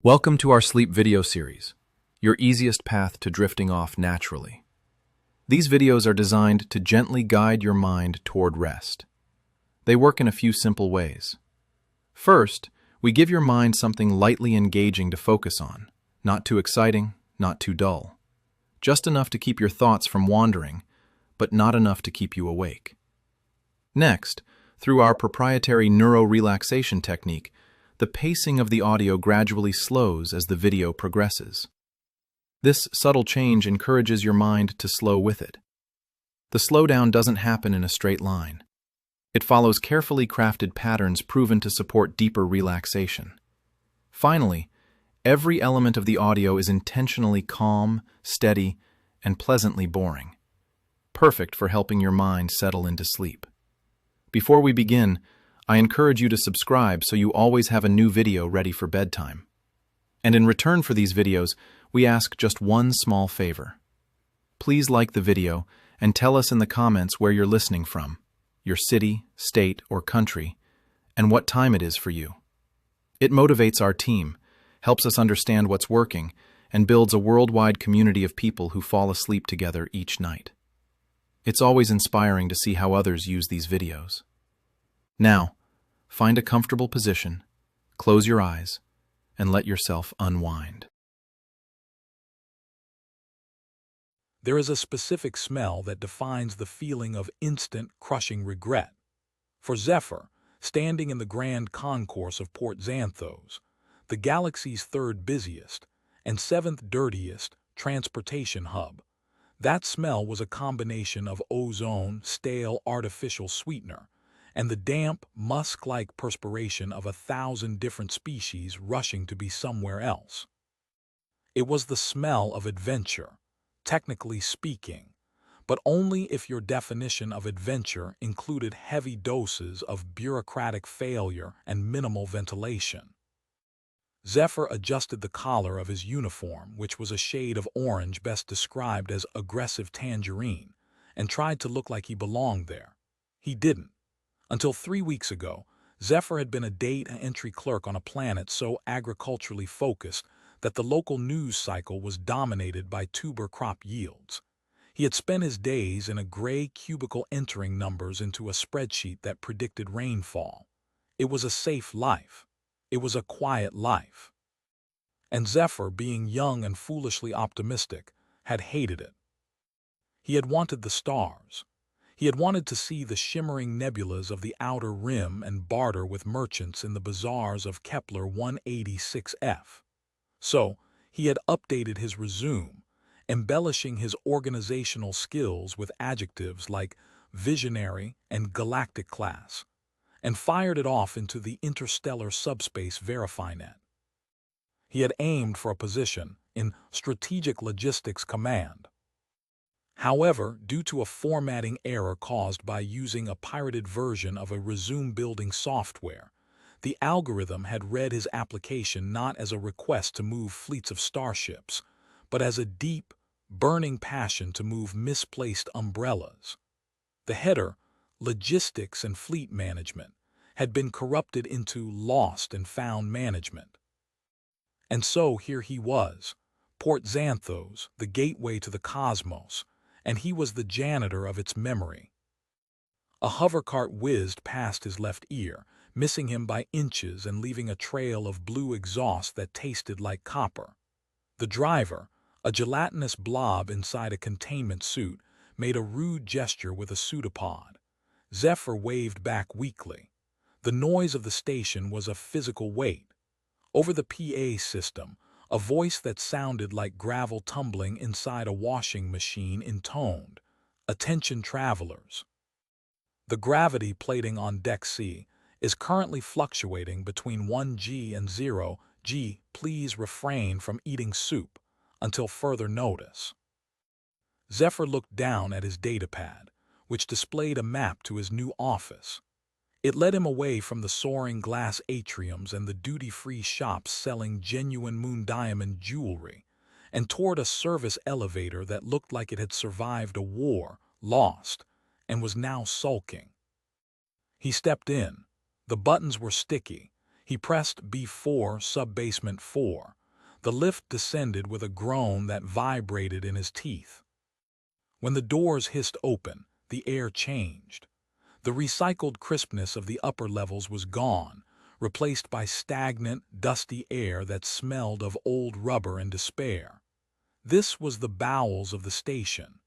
Welcome to our sleep video series, your easiest path to drifting off naturally. These videos are designed to gently guide your mind toward rest. They work in a few simple ways. First, we give your mind something lightly engaging to focus on, not too exciting, not too dull. Just enough to keep your thoughts from wandering, but not enough to keep you awake. Next, through our proprietary neuro-relaxation technique, the pacing of the audio gradually slows as the video progresses. This subtle change encourages your mind to slow with it. The slowdown doesn't happen in a straight line. It follows carefully crafted patterns proven to support deeper relaxation. Finally, every element of the audio is intentionally calm, steady, and pleasantly boring, perfect for helping your mind settle into sleep. Before we begin, I encourage you to subscribe so you always have a new video ready for bedtime. And in return for these videos, we ask just one small favor. Please like the video and tell us in the comments where you're listening from, your city, state, or country, and what time it is for you. It motivates our team, helps us understand what's working, and builds a worldwide community of people who fall asleep together each night. It's always inspiring to see how others use these videos. Now, find a comfortable position, close your eyes, and let yourself unwind. There is a specific smell that defines the feeling of instant, crushing regret. For Zephyr, standing in the grand concourse of Port Xanthos, the galaxy's third busiest and seventh dirtiest transportation hub, that smell was a combination of ozone, stale artificial sweetener, and the damp, musk-like perspiration of 1,000 different species rushing to be somewhere else. It was the smell of adventure, technically speaking, but only if your definition of adventure included heavy doses of bureaucratic failure and minimal ventilation. Zephyr adjusted the collar of his uniform, which was a shade of orange best described as aggressive tangerine, and tried to look like he belonged there. He didn't. Until 3 weeks ago, Zephyr had been a data entry clerk on a planet so agriculturally focused that the local news cycle was dominated by tuber crop yields. He had spent his days in a gray cubicle entering numbers into a spreadsheet that predicted rainfall. It was a safe life. It was a quiet life. And Zephyr, being young and foolishly optimistic, had hated it. He had wanted the stars. He had wanted to see the shimmering nebulas of the outer rim and barter with merchants in the bazaars of Kepler 186f. So, he had updated his resume, embellishing his organizational skills with adjectives like visionary and galactic class, and fired it off into the interstellar subspace VerifyNet. He had aimed for a position in Strategic Logistics Command. However, due to a formatting error caused by using a pirated version of a resume-building software, the algorithm had read his application not as a request to move fleets of starships, but as a deep, burning passion to move misplaced umbrellas. The header, Logistics and Fleet Management, had been corrupted into Lost and Found Management. And so here he was, Port Xanthos, the gateway to the cosmos, and he was the janitor of its memory. A hovercart whizzed past his left ear, missing him by inches and leaving a trail of blue exhaust that tasted like copper. The driver, a gelatinous blob inside a containment suit, made a rude gesture with a pseudopod. Zephyr waved back weakly. The noise of the station was a physical weight. Over the PA system, a voice that sounded like gravel tumbling inside a washing machine intoned, "Attention travelers. The gravity plating on Deck C is currently fluctuating between 1G and 0G. Please refrain from eating soup until further notice." Zephyr looked down at his datapad, which displayed a map to his new office. It led him away from the soaring glass atriums and the duty-free shops selling genuine moon diamond jewelry, and toward a service elevator that looked like it had survived a war, lost, and was now sulking. He stepped in. The buttons were sticky. He pressed B4, sub-basement 4. The lift descended with a groan that vibrated in his teeth. When the doors hissed open, the air changed. The recycled crispness of the upper levels was gone, replaced by stagnant, dusty air that smelled of old rubber and despair. This was the bowels of the station.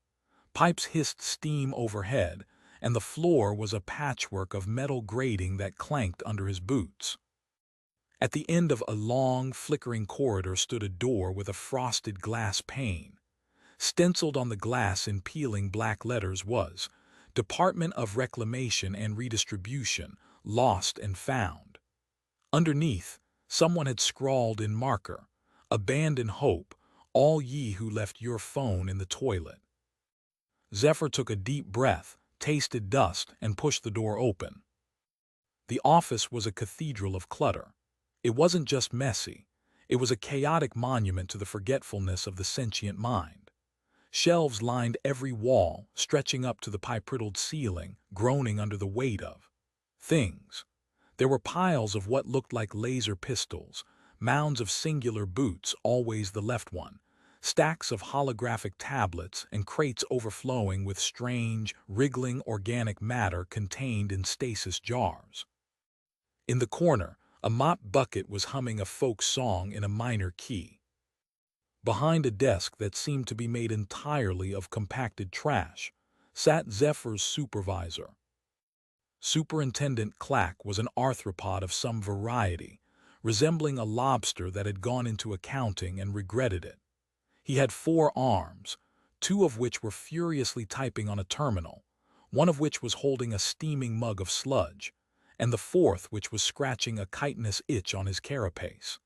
Pipes hissed steam overhead, and the floor was a patchwork of metal grating that clanked under his boots. At the end of a long, flickering corridor stood a door with a frosted glass pane. Stenciled on the glass in peeling black letters was, Department of Reclamation and Redistribution, Lost and Found. Underneath, someone had scrawled in marker, Abandon hope, all ye who left your phone in the toilet. Zephyr took a deep breath, tasted dust, and pushed the door open. The office was a cathedral of clutter. It wasn't just messy. It was a chaotic monument to the forgetfulness of the sentient mind. Shelves lined every wall, stretching up to the pipe-riddled ceiling, groaning under the weight of things. There were piles of what looked like laser pistols, mounds of singular boots, always the left one, stacks of holographic tablets, and crates overflowing with strange, wriggling organic matter contained in stasis jars. In the corner, a mop bucket was humming a folk song in a minor key. Behind a desk that seemed to be made entirely of compacted trash, sat Zephyr's supervisor. Superintendent Clack was an arthropod of some variety, resembling a lobster that had gone into accounting and regretted it. He had 4 arms, 2 of which were furiously typing on a terminal, one of which was holding a steaming mug of sludge, and the 4th which was scratching a chitinous itch on his carapace.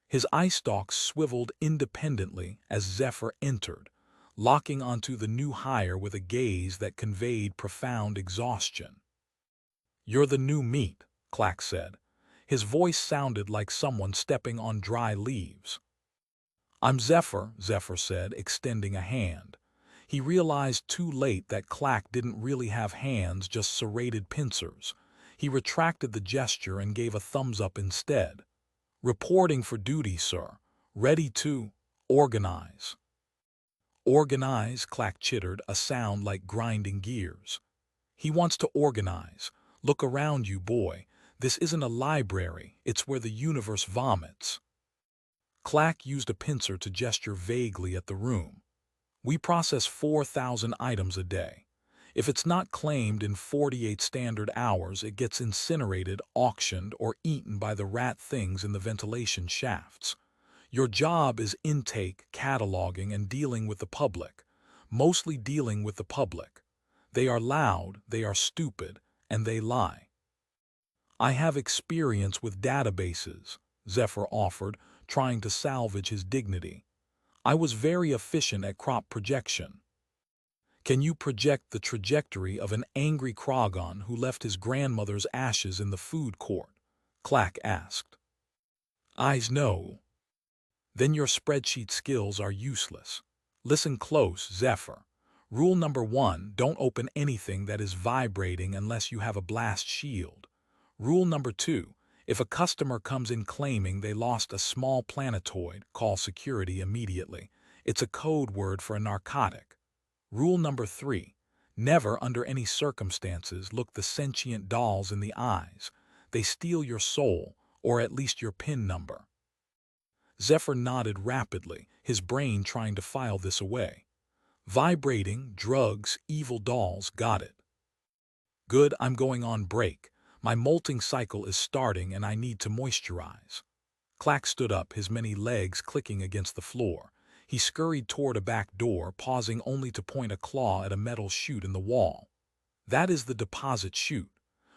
His eye stalks swiveled independently as Zephyr entered, locking onto the new hire with a gaze that conveyed profound exhaustion. "You're the new meat," Clack said. His voice sounded like someone stepping on dry leaves. "I'm Zephyr," Zephyr said, extending a hand. He realized too late that Clack didn't really have hands, just serrated pincers. He retracted the gesture and gave a thumbs up instead. "Reporting for duty, sir. Ready to organize." "Organize," Clack chittered, a sound like grinding gears. "He wants to organize. Look around you, boy. This isn't a library, it's where the universe vomits." Clack used a pincer to gesture vaguely at the room. "We process 4,000 items a day. If it's not claimed in 48 standard hours, it gets incinerated, auctioned, or eaten by the rat things in the ventilation shafts. Your job is intake, cataloging, and dealing with the public. Mostly dealing with the public. They are loud, they are stupid, and they lie." "I have experience with databases," Zephyr offered, trying to salvage his dignity. "I was very efficient at crop projection." "Can you project the trajectory of an angry Krogon who left his grandmother's ashes in the food court?" Clack asked. "Eyes no." "Then your spreadsheet skills are useless. Listen close, Zephyr. Rule number 1, don't open anything that is vibrating unless you have a blast shield. Rule number 2, if a customer comes in claiming they lost a small planetoid, call security immediately. It's a code word for a narcotic. Rule number 3, never under any circumstances look the sentient dolls in the eyes. They steal your soul, or at least your PIN number." Zephyr nodded rapidly, his brain trying to file this away. "Vibrating, drugs, evil dolls, got it." "Good, I'm going on break. My molting cycle is starting and I need to moisturize." Clack stood up, his many legs clicking against the floor. He scurried toward a back door, pausing only to point a claw at a metal chute in the wall. "That is the deposit chute.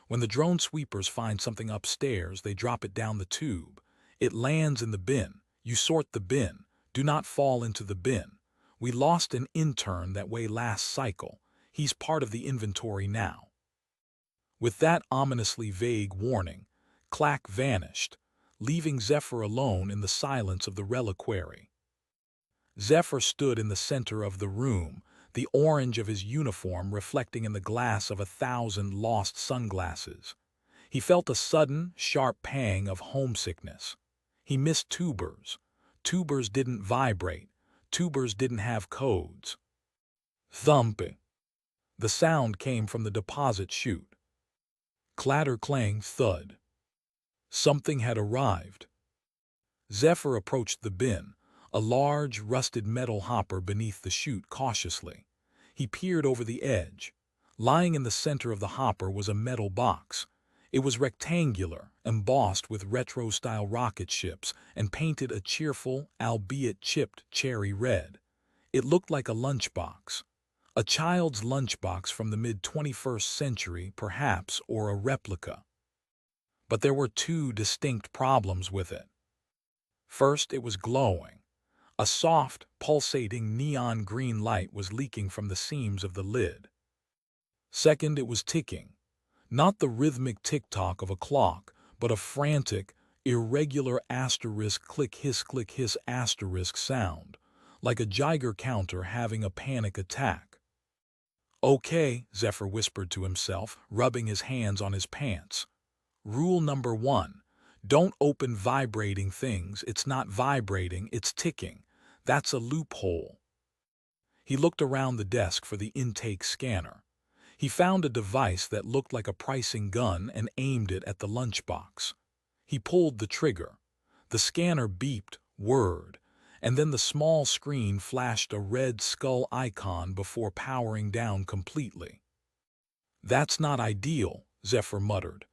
When the drone sweepers find something upstairs, they drop it down the tube. It lands in the bin. You sort the bin. Do not fall into the bin. We lost an intern that way last cycle. He's part of the inventory now." With that ominously vague warning, Clack vanished, leaving Zephyr alone in the silence of the reliquary. Zephyr stood in the center of the room, the orange of his uniform reflecting in the glass of 1,000 lost sunglasses. He felt a sudden, sharp pang of homesickness. He missed tubers. Tubers didn't vibrate. Tubers didn't have codes. Thump. The sound came from the deposit chute. Clatter, clang, thud. Something had arrived. Zephyr approached the bin, a large, rusted metal hopper beneath the chute cautiously. He peered over the edge. Lying in the center of the hopper was a metal box. It was rectangular, embossed with retro-style rocket ships, and painted a cheerful, albeit chipped, cherry red. It looked like a lunchbox. A child's lunchbox from the mid-21st century, perhaps, or a replica. But there were two distinct problems with it. First, it was glowing. A soft, pulsating neon green light was leaking from the seams of the lid. Second, it was ticking. Not the rhythmic tick-tock of a clock, but a frantic, irregular asterisk click hiss asterisk sound, like a Geiger counter having a panic attack. "Okay," Zephyr whispered to himself, rubbing his hands on his pants. "Rule number 1. Don't open vibrating things. It's not vibrating, it's ticking. That's a loophole." He looked around the desk for the intake scanner. He found a device that looked like a pricing gun and aimed it at the lunchbox. He pulled the trigger. The scanner beeped, whirred, and then the small screen flashed a red skull icon before powering down completely. "That's not ideal," Zephyr muttered.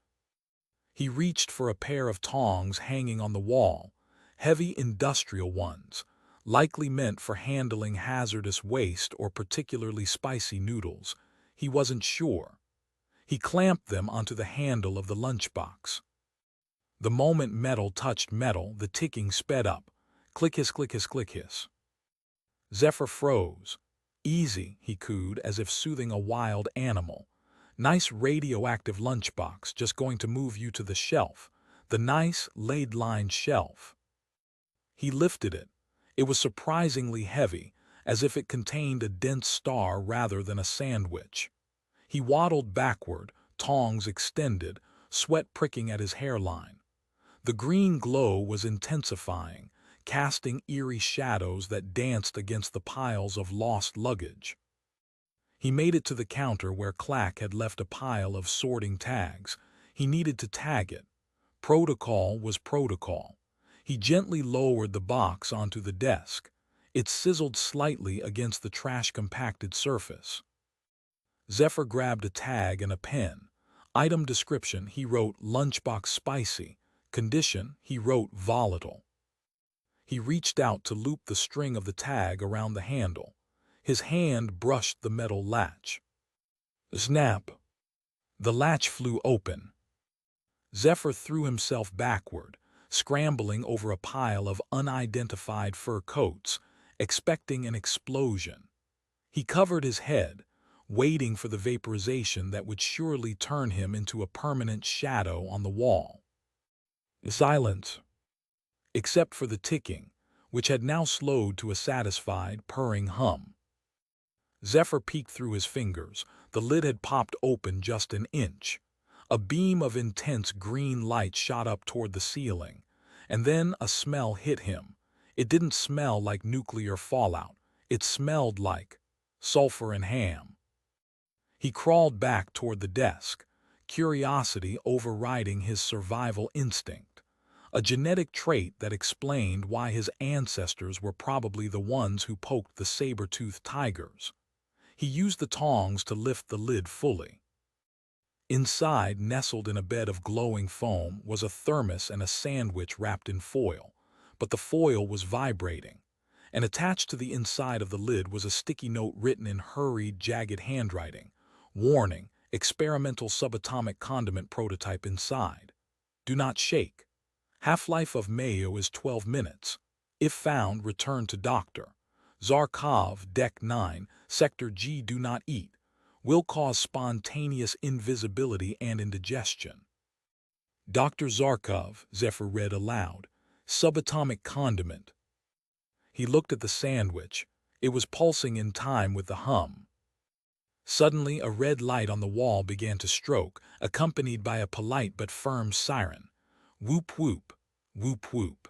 He reached for a pair of tongs hanging on the wall, heavy industrial ones, likely meant for handling hazardous waste or particularly spicy noodles. He wasn't sure. He clamped them onto the handle of the lunchbox. The moment metal touched metal, the ticking sped up. Click hiss, click hiss, click hiss. Zephyr froze. "Easy," he cooed, as if soothing a wild animal. "Nice radioactive lunchbox, just going to move you to the shelf. The nice, lead-lined shelf." He lifted it. It was surprisingly heavy, as if it contained a dense star rather than a sandwich. He waddled backward, tongs extended, sweat pricking at his hairline. The green glow was intensifying, casting eerie shadows that danced against the piles of lost luggage. He made it to the counter where Clack had left a pile of sorting tags. He needed to tag it. Protocol was protocol. He gently lowered the box onto the desk. It sizzled slightly against the trash-compacted surface. Zephyr grabbed a tag and a pen. Item description, he wrote lunchbox spicy. Condition, he wrote volatile. He reached out to loop the string of the tag around the handle. His hand brushed the metal latch. Snap! The latch flew open. Zephyr threw himself backward, scrambling over a pile of unidentified fur coats, expecting an explosion. He covered his head, waiting for the vaporization that would surely turn him into a permanent shadow on the wall. Silence. Except for the ticking, which had now slowed to a satisfied, purring hum. Zephyr peeked through his fingers. The lid had popped open just an inch. A beam of intense green light shot up toward the ceiling, and then a smell hit him. It didn't smell like nuclear fallout. It smelled like sulfur and ham. He crawled back toward the desk, curiosity overriding his survival instinct, a genetic trait that explained why his ancestors were probably the ones who poked the saber-toothed tigers. He used the tongs to lift the lid fully. Inside, nestled in a bed of glowing foam, was a thermos and a sandwich wrapped in foil, but the foil was vibrating, and attached to the inside of the lid was a sticky note written in hurried, jagged handwriting. Warning, experimental subatomic condiment prototype inside. Do not shake. Half-life of mayo is 12 minutes. If found, return to doctor. Zarkov, Deck 9, Sector G. Do not eat. Will cause spontaneous invisibility and indigestion. Dr. Zarkov, Zephyr read aloud. Subatomic condiment. He looked at the sandwich. It was pulsing in time with the hum. Suddenly, a red light on the wall began to stroke, accompanied by a polite but firm siren. Whoop whoop, whoop whoop.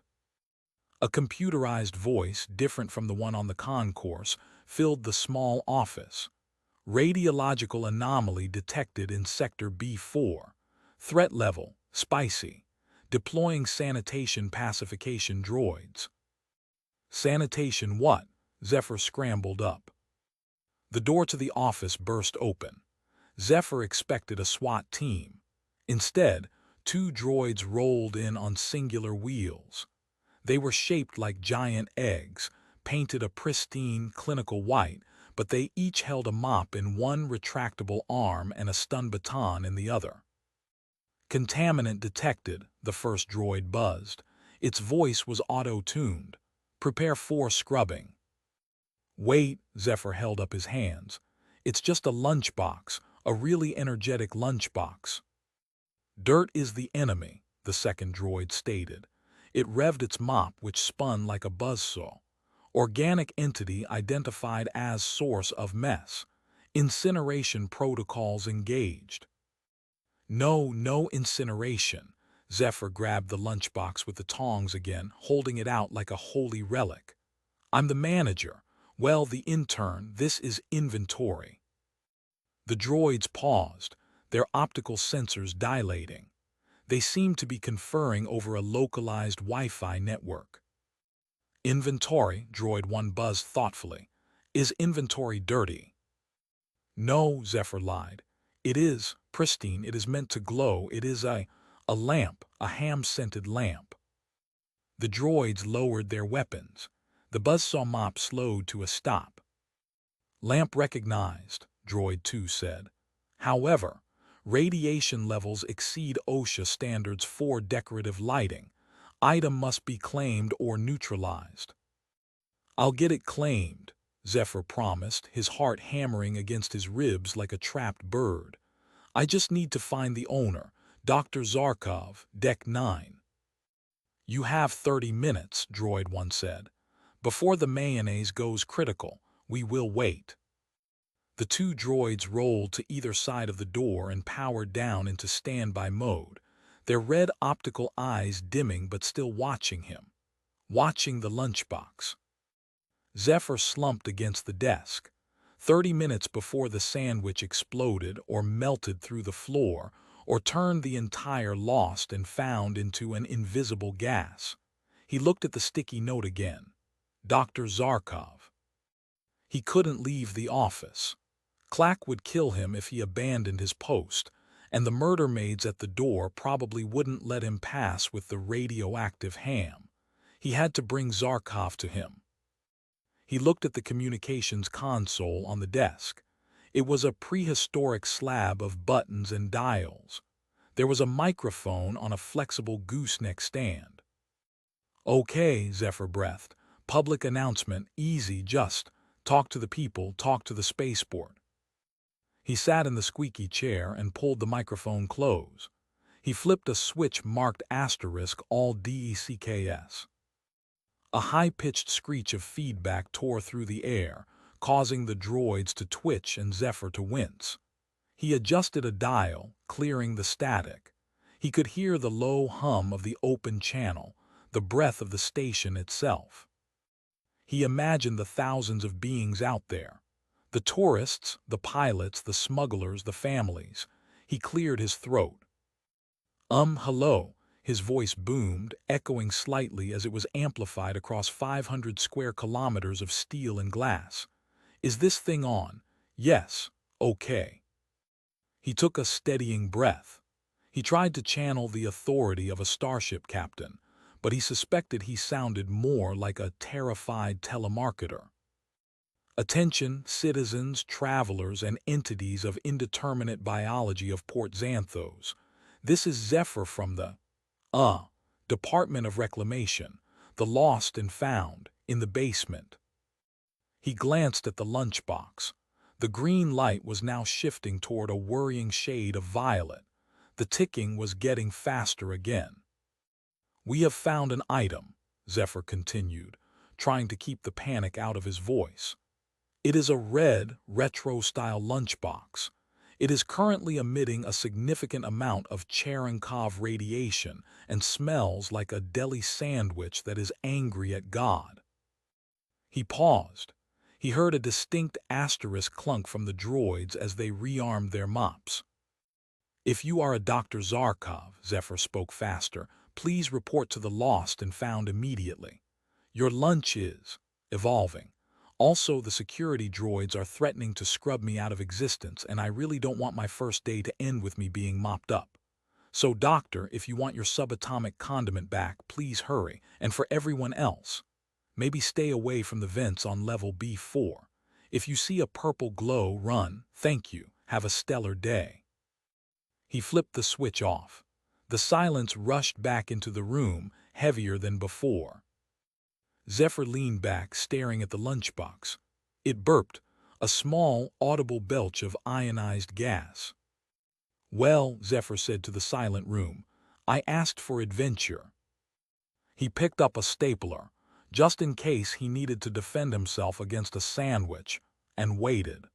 A computerized voice, different from the one on the concourse, filled the small office. Radiological anomaly detected in Sector B4. Threat level, spicy. Deploying sanitation pacification droids. Sanitation what? Zephyr scrambled up. The door to the office burst open. Zephyr expected a SWAT team. Instead, two droids rolled in on singular wheels. They were shaped like giant eggs, painted a pristine, clinical white, but they each held a mop in one retractable arm and a stun baton in the other. Contaminant detected, the first droid buzzed. Its voice was auto-tuned. Prepare for scrubbing. Wait, Zephyr held up his hands. It's just a lunchbox, a really energetic lunchbox. Dirt is the enemy, the second droid stated. It revved its mop, which spun like a buzzsaw. Organic entity identified as source of mess. Incineration protocols engaged. No incineration. Zephyr grabbed the lunchbox with the tongs again, holding it out like a holy relic. I'm the manager. Well, the intern. This is inventory. The droids paused, their optical sensors dilating. They seemed to be conferring over a localized Wi-Fi network. Inventory, Droid 1 buzzed thoughtfully. Is inventory dirty? No, Zephyr lied. It is pristine. It is meant to glow. It is a lamp, a ham-scented lamp. The droids lowered their weapons. The buzzsaw mop slowed to a stop. Lamp recognized, Droid 2 said. However, radiation levels exceed OSHA standards for decorative lighting. Item must be claimed or neutralized. I'll get it claimed, Zephyr promised, his heart hammering against his ribs like a trapped bird. I just need to find the owner, Dr. Zarkov, Deck 9. You have 30 minutes, Droid 1 said. Before the mayonnaise goes critical, we will wait. The two droids rolled to either side of the door and powered down into standby mode, their red optical eyes dimming but still watching him, watching the lunchbox. Zephyr slumped against the desk. 30 minutes before the sandwich exploded or melted through the floor or turned the entire lost and found into an invisible gas. He looked at the sticky note again. Dr. Zarkov. He couldn't leave the office. Clack would kill him if he abandoned his post, and the murder maids at the door probably wouldn't let him pass with the radioactive ham. He had to bring Zarkov to him. He looked at the communications console on the desk. It was a prehistoric slab of buttons and dials. There was a microphone on a flexible gooseneck stand. Okay, Zephyr breathed. Public announcement, easy, just talk to the people, talk to the spaceport. He sat in the squeaky chair and pulled the microphone close. He flipped a switch marked asterisk all DECKS. A high-pitched screech of feedback tore through the air, causing the droids to twitch and Zephyr to wince. He adjusted a dial, clearing the static. He could hear the low hum of the open channel, the breath of the station itself. He imagined the thousands of beings out there. The tourists, the pilots, the smugglers, the families. He cleared his throat. Hello, his voice boomed, echoing slightly as it was amplified across 500 square kilometers of steel and glass. Is this thing on? Yes, okay. He took a steadying breath. He tried to channel the authority of a starship captain, but he suspected he sounded more like a terrified telemarketer. Attention, citizens, travelers, and entities of indeterminate biology of Port Xanthos. This is Zephyr from the Department of Reclamation, the lost and found, in the basement. He glanced at the lunchbox. The green light was now shifting toward a worrying shade of violet. The ticking was getting faster again. We have found an item, Zephyr continued, trying to keep the panic out of his voice. It is a red, retro-style lunchbox. It is currently emitting a significant amount of Cherenkov radiation and smells like a deli sandwich that is angry at God. He paused. He heard a distinct asterisk clunk from the droids as they rearmed their mops. If you are a Dr. Zarkov, Zephyr spoke faster, please report to the lost and found immediately. Your lunch is evolving. Also, the security droids are threatening to scrub me out of existence, and I really don't want my first day to end with me being mopped up. So, Doctor, if you want your subatomic condiment back, please hurry. And for everyone else, maybe stay away from the vents on level B4. If you see a purple glow, run. Thank you. Have a stellar day. He flipped the switch off. The silence rushed back into the room, heavier than before. Zephyr leaned back, staring at the lunchbox. It burped, a small, audible belch of ionized gas. Well, Zephyr said to the silent room, I asked for adventure. He picked up a stapler, just in case he needed to defend himself against a sandwich, and waited.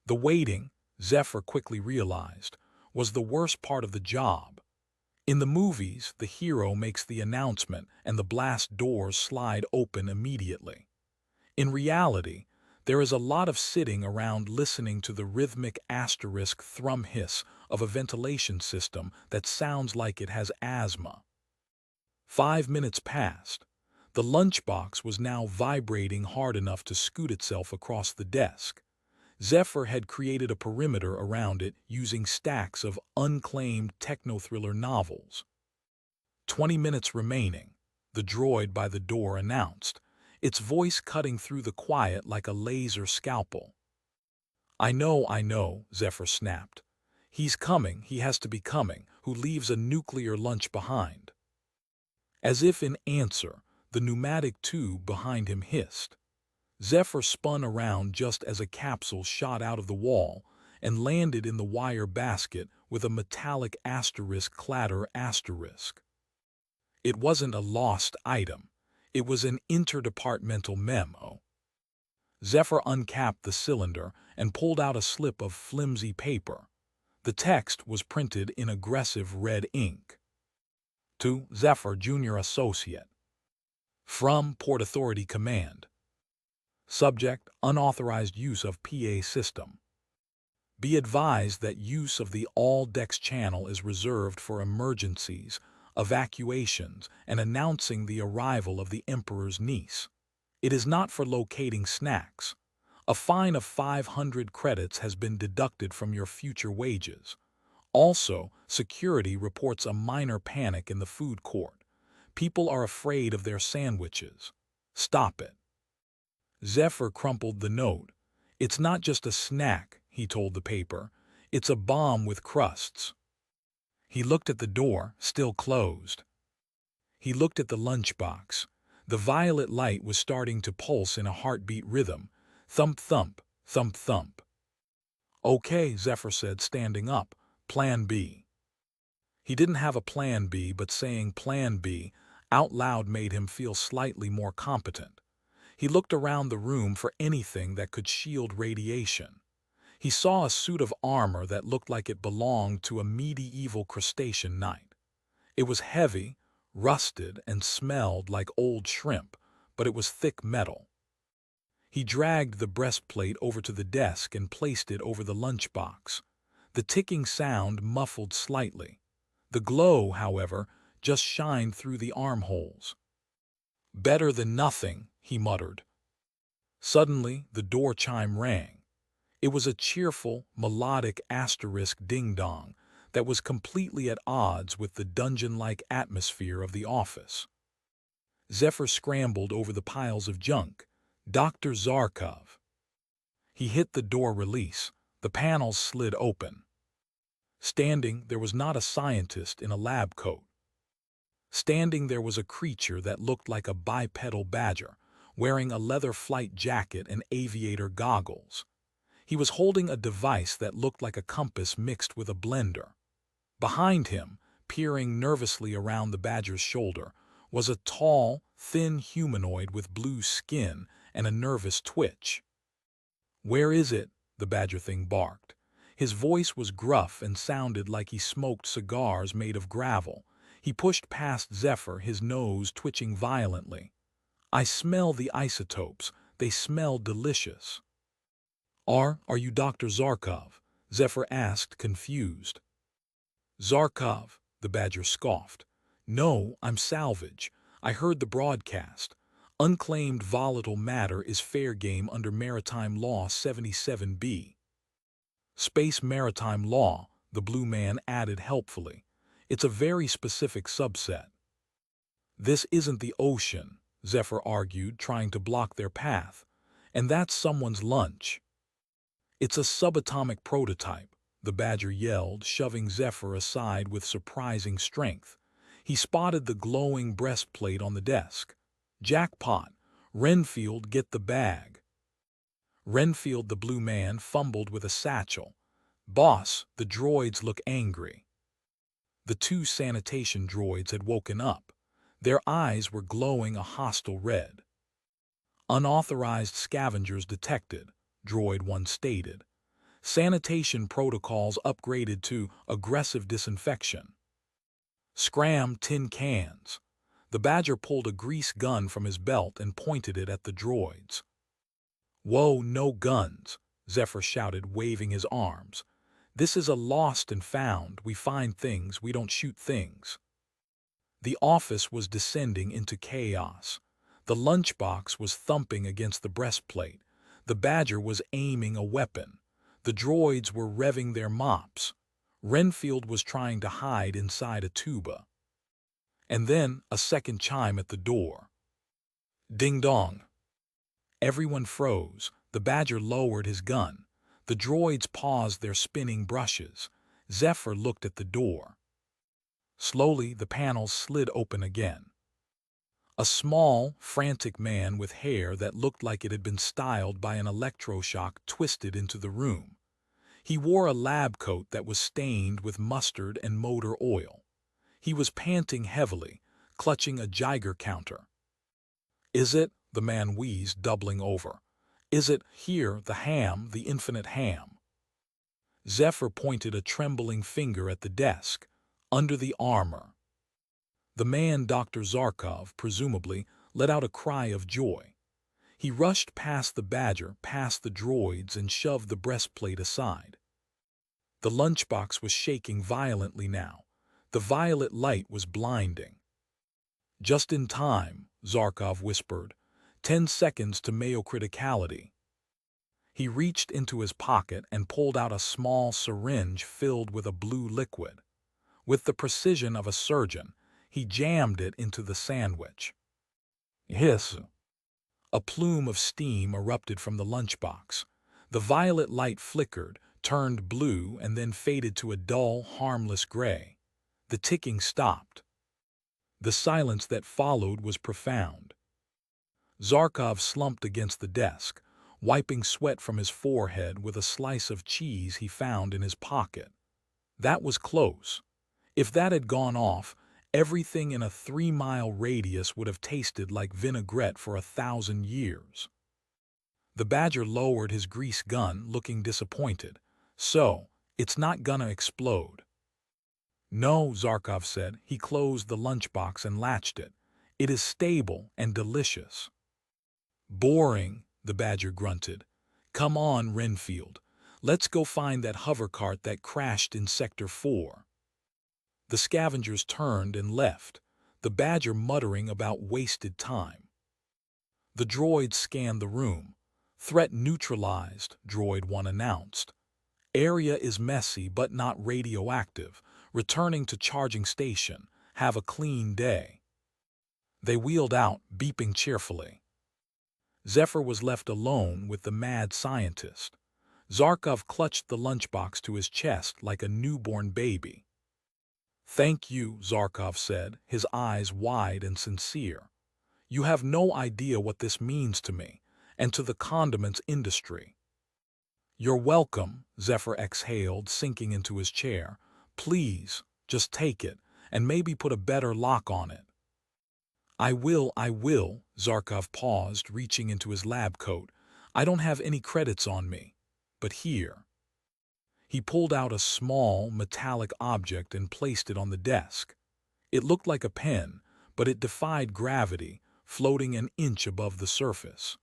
The waiting, Zephyr quickly realized, was the worst part of the job. In the movies, the hero makes the announcement and the blast doors slide open immediately. In reality, there is a lot of sitting around listening to the rhythmic asterisk thrum hiss of a ventilation system that sounds like it has asthma. 5 minutes passed. The lunchbox was now vibrating hard enough to scoot itself across the desk. Zephyr had created a perimeter around it using stacks of unclaimed techno-thriller novels. 20 minutes remaining, the droid by the door announced, its voice cutting through the quiet like a laser scalpel. I know, Zephyr snapped. He's coming, he has to be coming, who leaves a nuclear lunch behind. As if in answer, the pneumatic tube behind him hissed. Zephyr spun around just as a capsule shot out of the wall and landed in the wire basket with a metallic asterisk clatter asterisk. It wasn't a lost item. It was an interdepartmental memo. Zephyr uncapped the cylinder and pulled out a slip of flimsy paper. The text was printed in aggressive red ink. To Zephyr, Junior Associate. From Port Authority Command. Subject, unauthorized use of PA system. Be advised that use of the all-decks channel is reserved for emergencies, evacuations, and announcing the arrival of the Emperor's niece. It is not for locating snacks. A fine of 500 credits has been deducted from your future wages. Also, security reports a minor panic in the food court. People are afraid of their sandwiches. Stop it. Zephyr crumpled the note. It's not just a snack, he told the paper. It's a bomb with crusts. He looked at the door, still closed. He looked at the lunchbox. The violet light was starting to pulse in a heartbeat rhythm. Thump, thump, thump, thump. Okay, Zephyr said, standing up. Plan B. He didn't have a plan B, but saying Plan B out loud made him feel slightly more competent. He looked around the room for anything that could shield radiation. He saw a suit of armor that looked like it belonged to a medieval crustacean knight. It was heavy, rusted, and smelled like old shrimp, but it was thick metal. He dragged the breastplate over to the desk and placed it over the lunchbox. The ticking sound muffled slightly. The glow, however, just shined through the armholes. Better than nothing, he muttered. Suddenly, the door chime rang. It was a cheerful, melodic asterisk ding-dong that was completely at odds with the dungeon-like atmosphere of the office. Zephyr scrambled over the piles of junk. Dr. Zarkov. He hit the door release. The panels slid open. Standing, there was not a scientist in a lab coat. Standing there was a creature that looked like a bipedal badger, wearing a leather flight jacket and aviator goggles. He was holding a device that looked like a compass mixed with a blender. Behind him, peering nervously around the badger's shoulder, was a tall, thin humanoid with blue skin and a nervous twitch. "Where is it?" the badger thing barked. His voice was gruff and sounded like he smoked cigars made of gravel. He pushed past Zephyr, his nose twitching violently. "I smell the isotopes. They smell delicious." Are you Dr. Zarkov?" Zephyr asked, confused. "Zarkov," the badger scoffed. "No, I'm salvage. I heard the broadcast. Unclaimed volatile matter is fair game under Maritime Law 77B. Space Maritime Law, the blue man added helpfully. It's a very specific subset. "This isn't the ocean," Zephyr argued, trying to block their path. "And that's someone's lunch." "It's a subatomic prototype," the badger yelled, shoving Zephyr aside with surprising strength. He spotted the glowing breastplate on the desk. "Jackpot! Renfield, get the bag." Renfield, the blue man, fumbled with a satchel. "Boss, the droids look angry." The two sanitation droids had woken up. Their eyes were glowing a hostile red. "Unauthorized scavengers detected," Droid 1 stated. "Sanitation protocols upgraded to aggressive disinfection." "Scram tin cans." The badger pulled a grease gun from his belt and pointed it at the droids. "Whoa, no guns," Zephyr shouted, waving his arms. "This is a lost and found. We find things, we don't shoot things." The office was descending into chaos. The lunchbox was thumping against the breastplate. The badger was aiming a weapon. The droids were revving their mops. Renfield was trying to hide inside a tuba. And then a second chime at the door. Ding dong. Everyone froze. The badger lowered his gun. The droids paused their spinning brushes. Zephyr looked at the door. Slowly, the panels slid open again. A small, frantic man with hair that looked like it had been styled by an electroshock twisted into the room. He wore a lab coat that was stained with mustard and motor oil. He was panting heavily, clutching a Geiger counter. "Is it?" the man wheezed, doubling over. "Is it here, the ham, the infinite ham?" Zephyr pointed a trembling finger at the desk, under the armor. The man, Dr. Zarkov, presumably, let out a cry of joy. He rushed past the badger, past the droids, and shoved the breastplate aside. The lunchbox was shaking violently now. The violet light was blinding. "Just in time," Zarkov whispered. 10 seconds to Mayo criticality." He reached into his pocket and pulled out a small syringe filled with a blue liquid. With the precision of a surgeon, he jammed it into the sandwich. Hiss! A plume of steam erupted from the lunchbox. The violet light flickered, turned blue, and then faded to a dull, harmless gray. The ticking stopped. The silence that followed was profound. Zarkov slumped against the desk, wiping sweat from his forehead with a slice of cheese he found in his pocket. That was close. If that had gone off, everything in a 3-mile radius would have tasted like vinaigrette for 1,000 years. The badger lowered his grease gun, looking disappointed. "So, it's not gonna explode." "No," Zarkov said. He closed the lunchbox and latched it. "It is stable and delicious." "Boring," the badger grunted. "Come on, Renfield. Let's go find that hovercart that crashed in Sector 4. The scavengers turned and left, the badger muttering about wasted time. The droid scanned the room. "Threat neutralized," Droid 1 announced. "Area is messy but not radioactive. Returning to charging station. Have a clean day." They wheeled out, beeping cheerfully. Zephyr was left alone with the mad scientist. Zarkov clutched the lunchbox to his chest like a newborn baby. "Thank you," Zarkov said, his eyes wide and sincere. "You have no idea what this means to me, and to the condiments industry." "You're welcome," Zephyr exhaled, sinking into his chair. "Please, just take it, and maybe put a better lock on it." I will," Zarkov paused, reaching into his lab coat. I don't have any credits on me, but here. He pulled out a small, metallic object and placed it on the desk. It looked like a pen, but it defied gravity, floating an inch above the surface.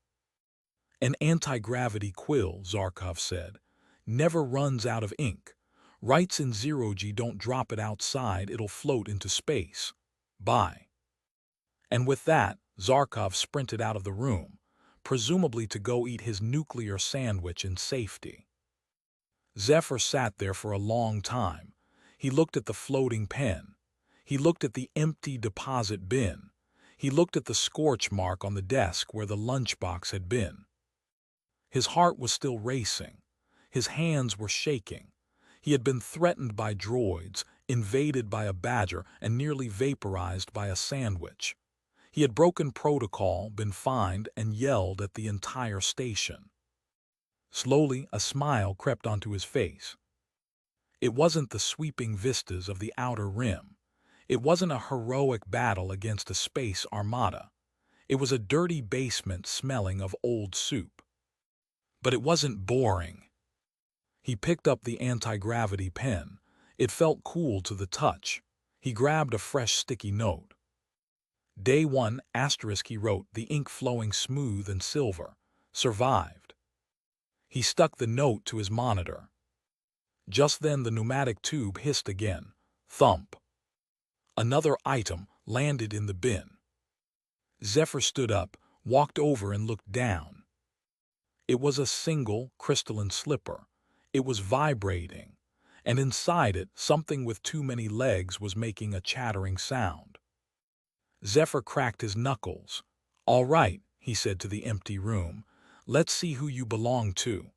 An anti-gravity quill, Zarkov said, never runs out of ink. Writes in zero-G, don't drop it outside, it'll float into space. Bye. And with that, Zarkov sprinted out of the room, presumably to go eat his nuclear sandwich in safety. Zephyr sat there for a long time. He looked at the floating pen. He looked at the empty deposit bin. He looked at the scorch mark on the desk where the lunchbox had been. His heart was still racing. His hands were shaking. He had been threatened by droids, invaded by a badger, and nearly vaporized by a sandwich. He had broken protocol, been fined, and yelled at the entire station. Slowly, a smile crept onto his face. It wasn't the sweeping vistas of the outer rim. It wasn't a heroic battle against a space armada. It was a dirty basement smelling of old soup. But it wasn't boring. He picked up the anti-gravity pen. It felt cool to the touch. He grabbed a fresh sticky note. Day 1, asterisk, he wrote, the ink flowing smooth and silver. Survived. He stuck the note to his monitor. Just then the pneumatic tube hissed again. Thump. Another item landed in the bin. Zephyr stood up, walked over and looked down. It was a single, crystalline slipper. It was vibrating, and inside it, something with too many legs was making a chattering sound. Zephyr cracked his knuckles. All right, he said to the empty room. Let's see who you belong to.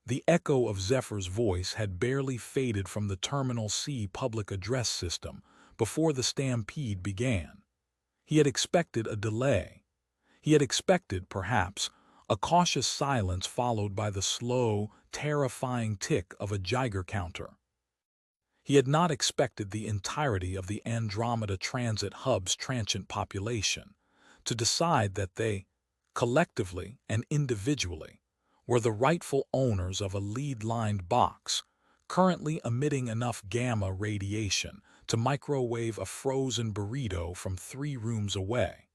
The echo of Zephyr's voice had barely faded from the Terminal C public address system before the stampede began. He had expected a delay. He had expected, perhaps, a cautious silence followed by the slow, terrifying tick of a Geiger counter. He had not expected the entirety of the Andromeda Transit Hub's transient population to decide that they, collectively and individually, were the rightful owners of a lead-lined box, currently emitting enough gamma radiation to microwave a frozen burrito from 3 rooms away.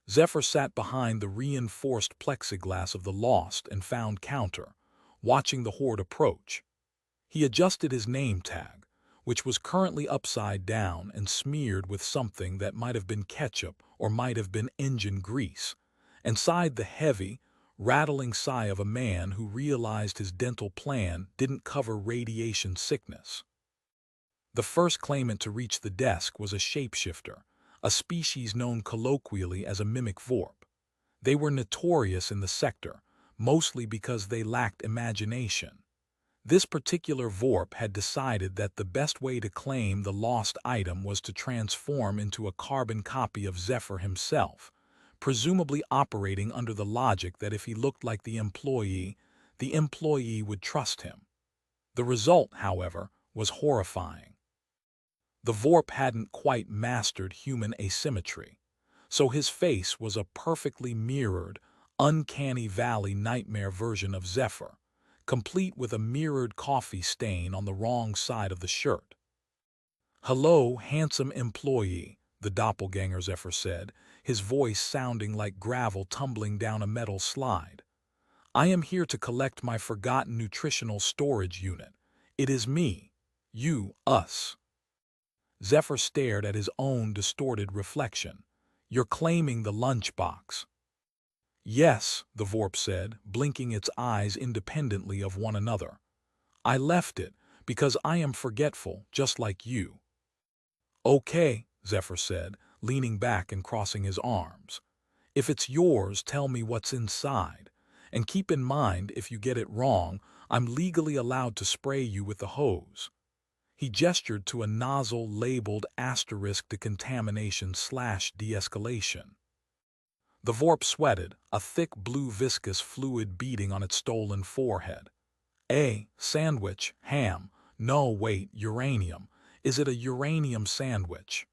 Zephyr sat behind the reinforced plexiglass of the lost and found counter, watching the horde approach. He adjusted his name tag, which was currently upside down and smeared with something that might have been ketchup or might have been engine grease, and sighed the heavy, rattling sigh of a man who realized his dental plan didn't cover radiation sickness. The first claimant to reach the desk was a shapeshifter, a species known colloquially as a mimic vorp. They were notorious in the sector, mostly because they lacked imagination. This particular vorp had decided that the best way to claim the lost item was to transform into a carbon copy of Zephyr himself, presumably operating under the logic that if he looked like the employee would trust him. The result, however, was horrifying. The vorp hadn't quite mastered human asymmetry, so his face was a perfectly mirrored, uncanny valley nightmare version of Zephyr, complete with a mirrored coffee stain on the wrong side of the shirt. "Hello, handsome employee," the doppelganger Zephyr said, his voice sounding like gravel tumbling down a metal slide. "I am here to collect my forgotten nutritional storage unit. It is me. You, us." Zephyr stared at his own distorted reflection. "You're claiming the lunchbox." "Yes," the vorp said, blinking its eyes independently of one another. "I left it because I am forgetful, just like you." "Okay," Zephyr said, leaning back and crossing his arms. "If it's yours, tell me what's inside. And keep in mind, if you get it wrong, I'm legally allowed to spray you with the hose." He gestured to a nozzle labeled *decontamination/de-escalation. The vorp sweated, a thick blue viscous fluid beading on its stolen forehead. Sandwich, ham. No, wait, uranium. Is it a uranium sandwich?"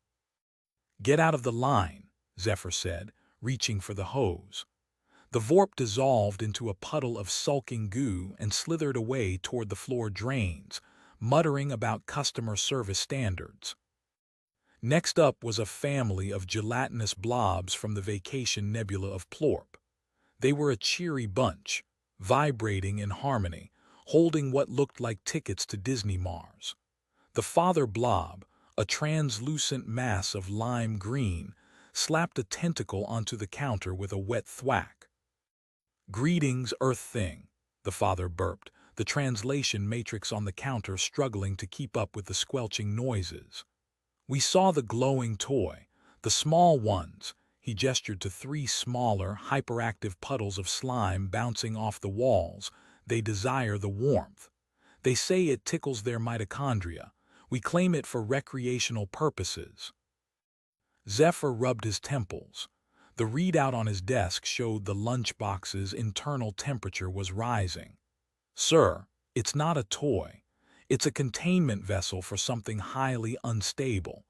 "Get out of the line," Zephyr said, reaching for the hose. The vorp dissolved into a puddle of sulking goo and slithered away toward the floor drains, muttering about customer service standards. Next up was a family of gelatinous blobs from the vacation nebula of Plorp. They were a cheery bunch, vibrating in harmony, holding what looked like tickets to Disney Mars. The father blob, a translucent mass of lime green, slapped a tentacle onto the counter with a wet thwack. "Greetings, Earth Thing," the father burped, the translation matrix on the counter struggling to keep up with the squelching noises. "We saw the glowing toy, the small ones." He gestured to 3 smaller, hyperactive puddles of slime bouncing off the walls. "They desire the warmth. They say it tickles their mitochondria. We claim it for recreational purposes." Zephyr rubbed his temples. The readout on his desk showed the lunchbox's internal temperature was rising. "Sir, it's not a toy. It's a containment vessel for something highly unstable.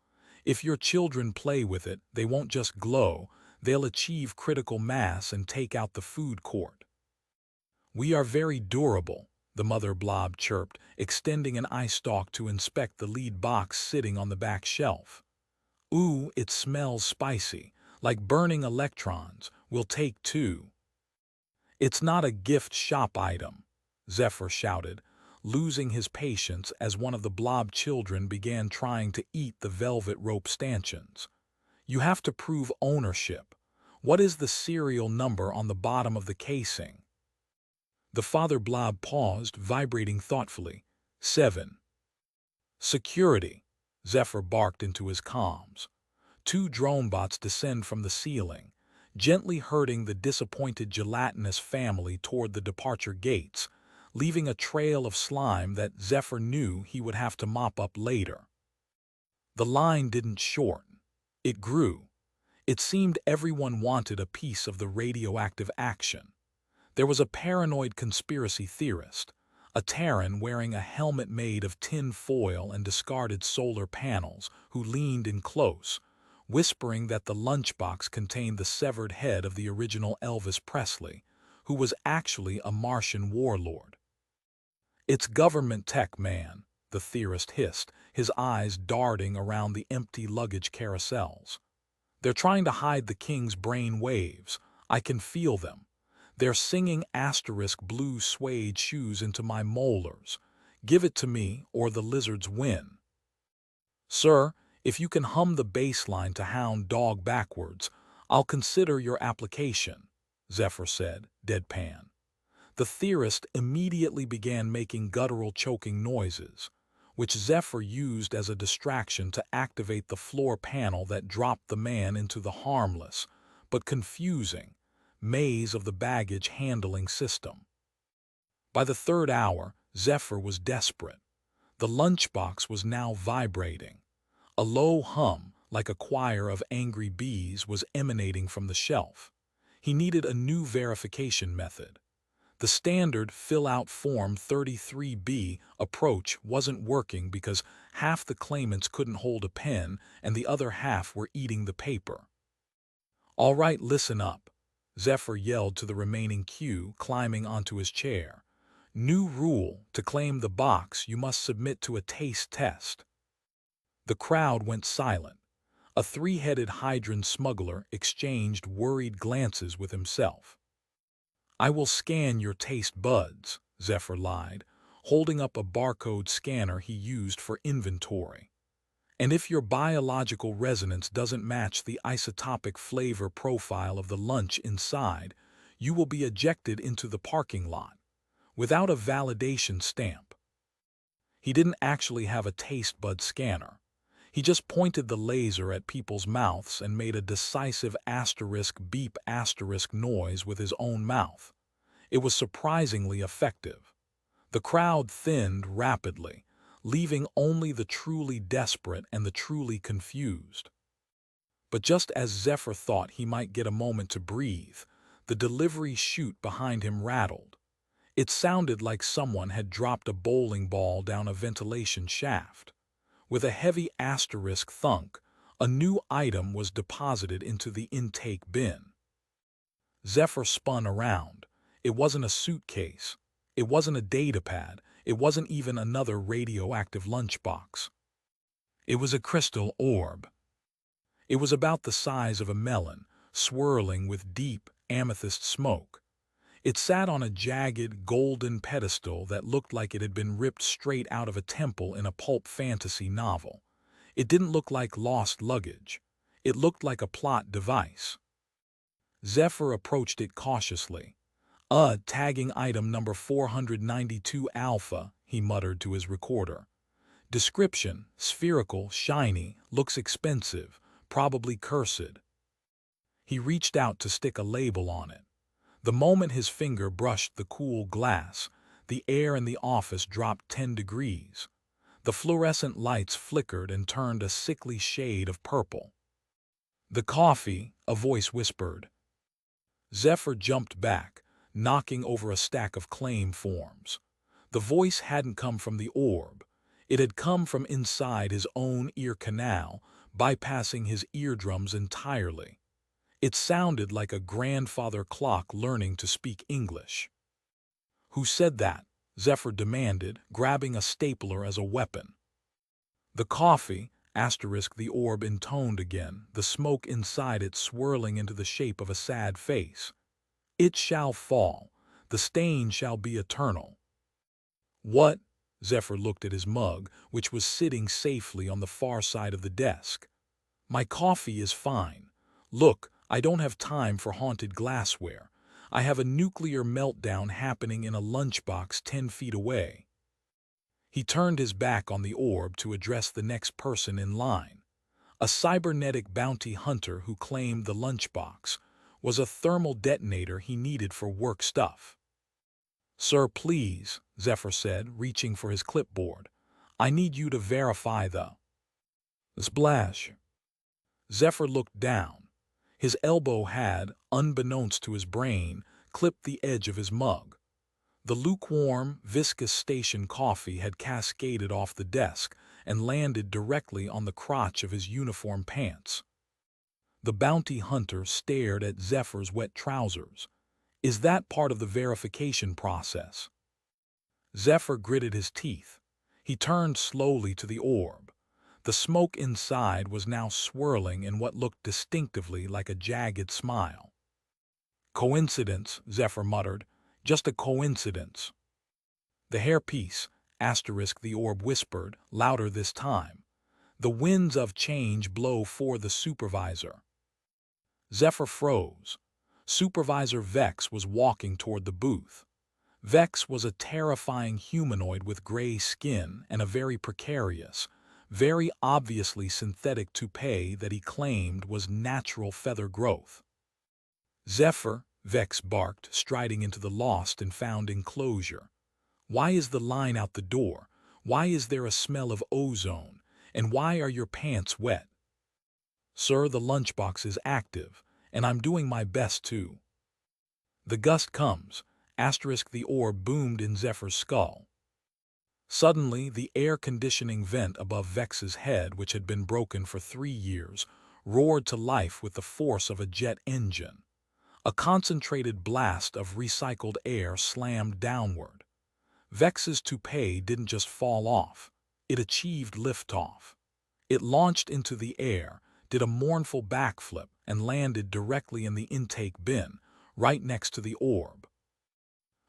If your children play with it, they won't just glow, they'll achieve critical mass and take out the food court." "We are very durable," the mother blob chirped, extending an eye stalk to inspect the lead box sitting on the back shelf. "Ooh, it smells spicy, like burning electrons. We'll take 2. "It's not a gift shop item," Zephyr shouted, losing his patience as one of the blob children began trying to eat the velvet rope stanchions. "You have to prove ownership. What is the serial number on the bottom of the casing?" The father blob paused, vibrating thoughtfully. 7. "Security," Zephyr barked into his comms. 2 drone bots descend from the ceiling, gently herding the disappointed gelatinous family toward the departure gates, leaving a trail of slime that Zephyr knew he would have to mop up later. The line didn't shorten. It grew. It seemed everyone wanted a piece of the radioactive action. There was a paranoid conspiracy theorist, a Terran wearing a helmet made of tin foil and discarded solar panels, who leaned in close, whispering that the lunchbox contained the severed head of the original Elvis Presley, who was actually a Martian warlord. "It's government tech, man," the theorist hissed, his eyes darting around the empty luggage carousels. "They're trying to hide the king's brain waves. I can feel them. They're singing asterisk blue suede shoes into my molars. Give it to me, or the lizards win." "Sir, if you can hum the bass line to Hound Dog backwards, I'll consider your application," Zephyr said, deadpan. The theorist immediately began making guttural choking noises, which Zephyr used as a distraction to activate the floor panel that dropped the man into the harmless, but confusing, maze of the baggage handling system. By the 3rd hour, Zephyr was desperate. The lunchbox was now vibrating. A low hum, like a choir of angry bees, was emanating from the shelf. He needed a new verification method. The standard fill-out Form 33B approach wasn't working because half the claimants couldn't hold a pen and the other half were eating the paper. "All right, listen up," Zephyr yelled to the remaining queue, climbing onto his chair. "New rule: to claim the box, you must submit to a taste test." The crowd went silent. A 3-headed hydran smuggler exchanged worried glances with himself. "I will scan your taste buds," Zephyr lied, holding up a barcode scanner he used for inventory. "And if your biological resonance doesn't match the isotopic flavor profile of the lunch inside, you will be ejected into the parking lot, without a validation stamp." He didn't actually have a taste bud scanner. He just pointed the laser at people's mouths and made a decisive asterisk beep asterisk noise with his own mouth. It was surprisingly effective. The crowd thinned rapidly, leaving only the truly desperate and the truly confused. But just as Zephyr thought he might get a moment to breathe, the delivery chute behind him rattled. It sounded like someone had dropped a bowling ball down a ventilation shaft. With a heavy asterisk thunk, a new item was deposited into the intake bin. Zephyr spun around. It wasn't a suitcase. It wasn't a datapad. It wasn't even another radioactive lunchbox. It was a crystal orb. It was about the size of a melon, swirling with deep amethyst smoke. It sat on a jagged, golden pedestal that looked like it had been ripped straight out of a temple in a pulp fantasy novel. It didn't look like lost luggage. It looked like a plot device. Zephyr approached it cautiously. Tagging item number 492 alpha, he muttered to his recorder. Description, spherical, shiny, looks expensive, probably cursed. He reached out to stick a label on it. The moment his finger brushed the cool glass, the air in the office dropped 10 degrees. The fluorescent lights flickered and turned a sickly shade of purple. The coffee, a voice whispered. Zephyr jumped back, knocking over a stack of claim forms. The voice hadn't come from the orb. It had come from inside his own ear canal, bypassing his eardrums entirely. It sounded like a grandfather clock learning to speak English. "Who said that?" Zephyr demanded, grabbing a stapler as a weapon. "The coffee," the orb intoned again, the smoke inside it swirling into the shape of a sad face. "It shall fall. The stain shall be eternal." "What?" Zephyr looked at his mug, which was sitting safely on the far side of the desk. "My coffee is fine. Look, I don't have time for haunted glassware. I have a nuclear meltdown happening in a lunchbox 10 feet away." He turned his back on the orb to address the next person in line. A cybernetic bounty hunter who claimed the lunchbox was a thermal detonator he needed for work stuff. "Sir, please," Zephyr said, reaching for his clipboard. "I need you to verify the splash." Zephyr looked down. His elbow had, unbeknownst to his brain, clipped the edge of his mug. The lukewarm, viscous station coffee had cascaded off the desk and landed directly on the crotch of his uniform pants. The bounty hunter stared at Zephyr's wet trousers. "Is that part of the verification process?" Zephyr gritted his teeth. He turned slowly to the orb. The smoke inside was now swirling in what looked distinctively like a jagged smile. "Coincidence," Zephyr muttered. "Just a coincidence." "The hairpiece," the orb whispered, louder this time. "The winds of change blow for the supervisor." Zephyr froze. Supervisor Vex was walking toward the booth. Vex was a terrifying humanoid with gray skin and a very precarious, very obviously synthetic toupee that he claimed was natural feather growth. "Zephyr," Vex barked, striding into the lost and found enclosure. "Why is the line out the door? Why is there a smell of ozone? And why are your pants wet?" "Sir, the lunchbox is active, and I'm doing my best to." "The gust comes," the orb boomed in Zephyr's skull. Suddenly, the air conditioning vent above Vex's head, which had been broken for 3 years, roared to life with the force of a jet engine. A concentrated blast of recycled air slammed downward. Vex's toupee didn't just fall off. It achieved liftoff. It launched into the air, did a mournful backflip, and landed directly in the intake bin, right next to the orb.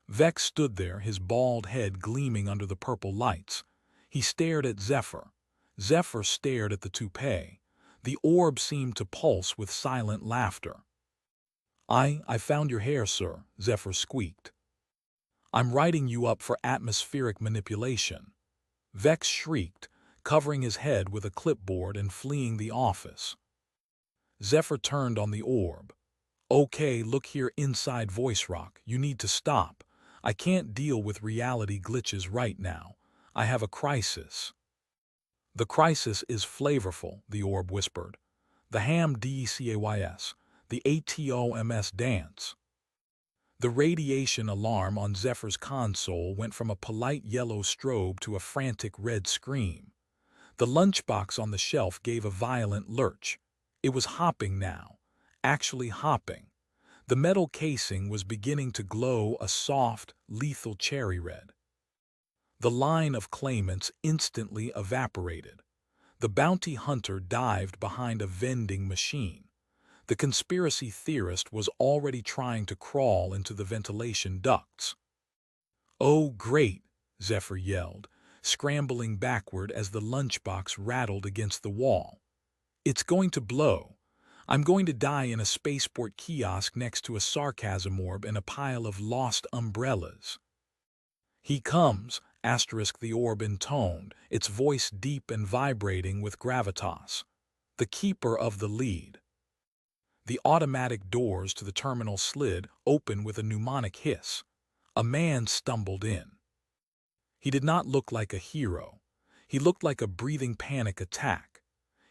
Vex stood there, his bald head gleaming under the purple lights. He stared at Zephyr. Zephyr stared at the toupee. The orb seemed to pulse with silent laughter. I found your hair, sir," Zephyr squeaked. "I'm writing you up for atmospheric manipulation." Vex shrieked, covering his head with a clipboard and fleeing the office. Zephyr turned on the orb. "Okay, look here, inside voice rock, you need to stop. I can't deal with reality glitches right now. I have a crisis." "The crisis is flavorful," the orb whispered. "The ham decays, the atoms dance." The radiation alarm on Zephyr's console went from a polite yellow strobe to a frantic red scream. The lunchbox on the shelf gave a violent lurch. It was hopping now, actually hopping. The metal casing was beginning to glow a soft, lethal cherry red. The line of claimants instantly evaporated. The bounty hunter dived behind a vending machine. The conspiracy theorist was already trying to crawl into the ventilation ducts. "Oh, great!" Zephyr yelled, scrambling backward as the lunchbox rattled against the wall. "It's going to blow. I'm going to die in a spaceport kiosk next to a sarcasm orb and a pile of lost umbrellas." "He comes," the orb intoned, its voice deep and vibrating with gravitas. "The keeper of the lead." The automatic doors to the terminal slid open with a pneumonic hiss. A man stumbled in. He did not look like a hero. He looked like a breathing panic attack.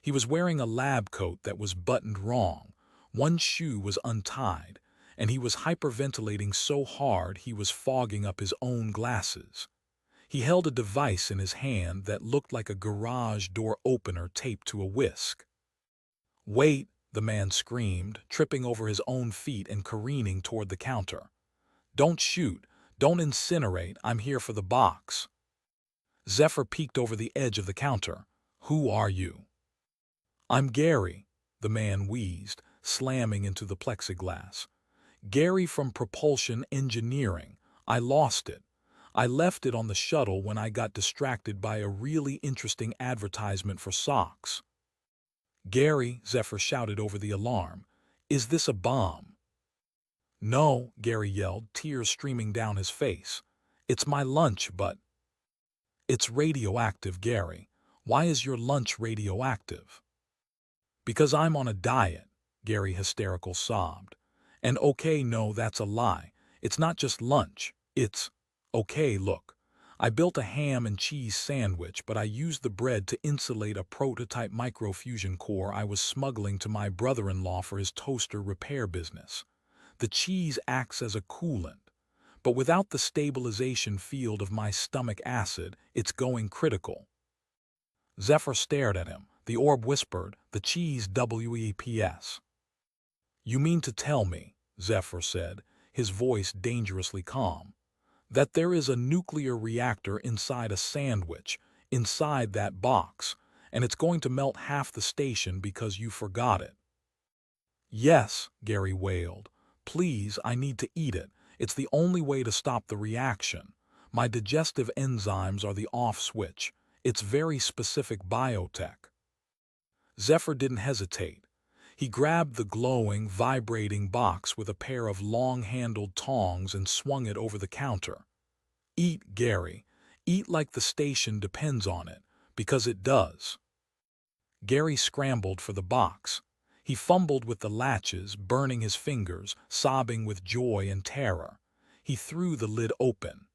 He was wearing a lab coat that was buttoned wrong. One shoe was untied, and he was hyperventilating so hard he was fogging up his own glasses. He held a device in his hand that looked like a garage door opener taped to a whisk. "Wait!" the man screamed, tripping over his own feet and careening toward the counter. "Don't shoot! Don't incinerate! I'm here for the box." Zephyr peeked over the edge of the counter. "Who are you?" "I'm Gary," the man wheezed, slamming into the plexiglass. "Gary from Propulsion Engineering. I lost it. I left it on the shuttle when I got distracted by a really interesting advertisement for socks." "Gary," Zephyr shouted over the alarm, "is this a bomb?" "No," Gary yelled, tears streaming down his face. "It's my lunch, but—" "It's radioactive, Gary. Why is your lunch radioactive?" "Because I'm on a diet," Gary hysterical sobbed. "And okay, no, that's a lie. It's not just lunch. It's— Okay, look. I built a ham and cheese sandwich, but I used the bread to insulate a prototype microfusion core I was smuggling to my brother-in-law for his toaster repair business. The cheese acts as a coolant, but without the stabilization field of my stomach acid, it's going critical." Zephyr stared at him. The orb whispered, "The cheese WEPS." "You mean to tell me," Zephyr said, his voice dangerously calm, "that there is a nuclear reactor inside a sandwich, inside that box, and it's going to melt half the station because you forgot it?" "Yes," Gary wailed. "Please, I need to eat it. It's the only way to stop the reaction. My digestive enzymes are the off switch. It's very specific biotech." Zephyr didn't hesitate. He grabbed the glowing, vibrating box with a pair of long-handled tongs and swung it over the counter. "Eat, Gary. Eat like the station depends on it, because it does." Gary scrambled for the box. He fumbled with the latches, burning his fingers, sobbing with joy and terror. He threw the lid open.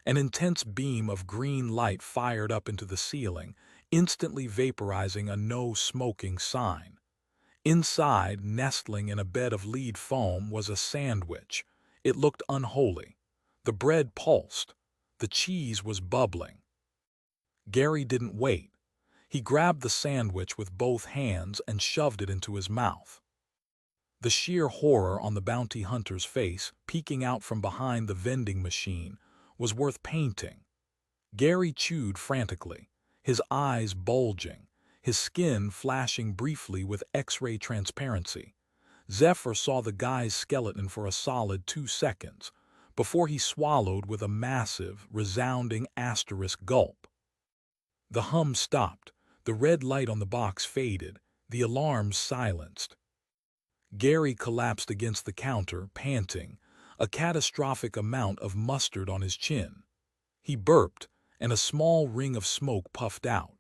An intense beam of green light fired up into the ceiling, instantly vaporizing a no-smoking sign. Inside, nestling in a bed of lead foam, was a sandwich. It looked unholy. The bread pulsed. The cheese was bubbling. Gary didn't wait. He grabbed the sandwich with both hands and shoved it into his mouth. The sheer horror on the bounty hunter's face, peeking out from behind the vending machine, was worth painting. Gary chewed frantically, his eyes bulging, his skin flashing briefly with X-ray transparency. Zephyr saw the guy's skeleton for a solid 2 seconds, before he swallowed with a massive, resounding asterisk gulp. The hum stopped, the red light on the box faded, the alarms silenced. Gary collapsed against the counter, panting, a catastrophic amount of mustard on his chin. He burped, and a small ring of smoke puffed out.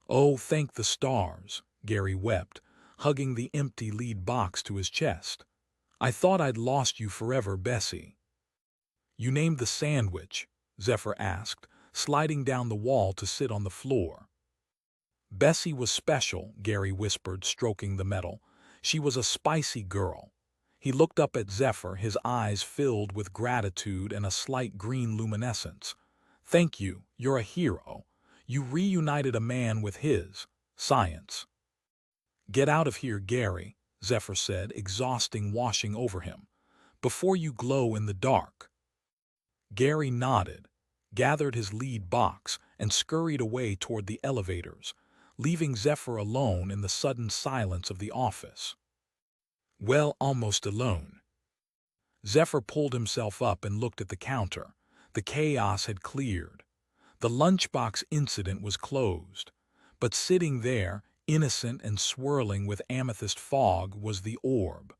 "Oh, thank the stars," Gary wept, hugging the empty lead box to his chest. "I thought I'd lost you forever, Bessie." "You named the sandwich?" Zephyr asked, sliding down the wall to sit on the floor. "Bessie was special," Gary whispered, stroking the metal. "She was a spicy girl." He looked up at Zephyr, his eyes filled with gratitude and a slight green luminescence. "Thank you, you're a hero. You reunited a man with his science." "Get out of here, Gary," Zephyr said, exhausting washing over him. "Before you glow in the dark." Gary nodded, gathered his lead box, and scurried away toward the elevators, leaving Zephyr alone in the sudden silence of the office. Well, almost alone. Zephyr pulled himself up and looked at the counter. The chaos had cleared. The lunchbox incident was closed. But sitting there, innocent and swirling with amethyst fog, was the orb.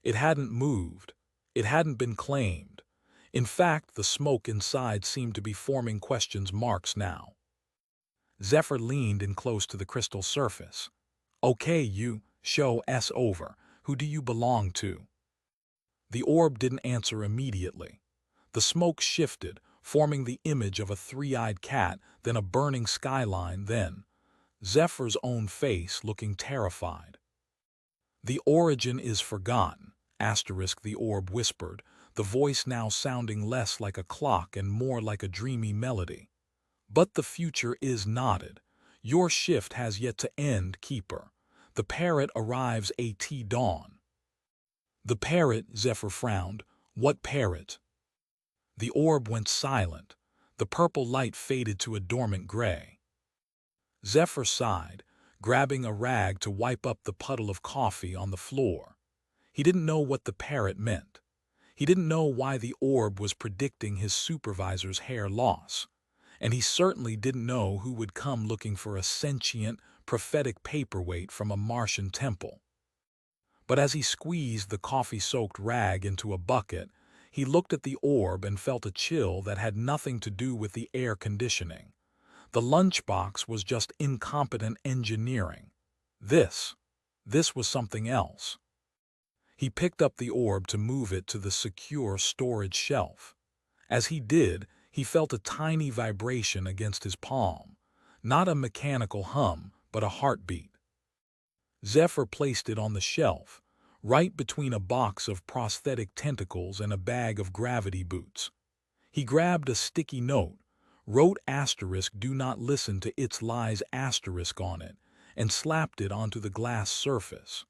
It hadn't moved. It hadn't been claimed. In fact, the smoke inside seemed to be forming question marks now. Zephyr leaned in close to the crystal surface. "Okay, you, show us over. Who do you belong to?" The orb didn't answer immediately. The smoke shifted, forming the image of a three-eyed cat, then a burning skyline, then Zephyr's own face looking terrified. "The origin is forgotten," the orb whispered, the voice now sounding less like a clock and more like a dreamy melody. "But the future is knotted. Your shift has yet to end, Keeper. The parrot arrives at dawn." "The parrot," Zephyr frowned. "What parrot?" The orb went silent. The purple light faded to a dormant gray. Zephyr sighed, grabbing a rag to wipe up the puddle of coffee on the floor. He didn't know what the parrot meant. He didn't know why the orb was predicting his supervisor's hair loss. And he certainly didn't know who would come looking for a sentient, prophetic paperweight from a Martian temple. But as he squeezed the coffee-soaked rag into a bucket, he looked at the orb and felt a chill that had nothing to do with the air conditioning. The lunchbox was just incompetent engineering. This was something else. He picked up the orb to move it to the secure storage shelf. As he did, he felt a tiny vibration against his palm. Not a mechanical hum, but a heartbeat. Zephyr placed it on the shelf, right between a box of prosthetic tentacles and a bag of gravity boots. He grabbed a sticky note, wrote "do not listen to its lies" on it, and slapped it onto the glass surface.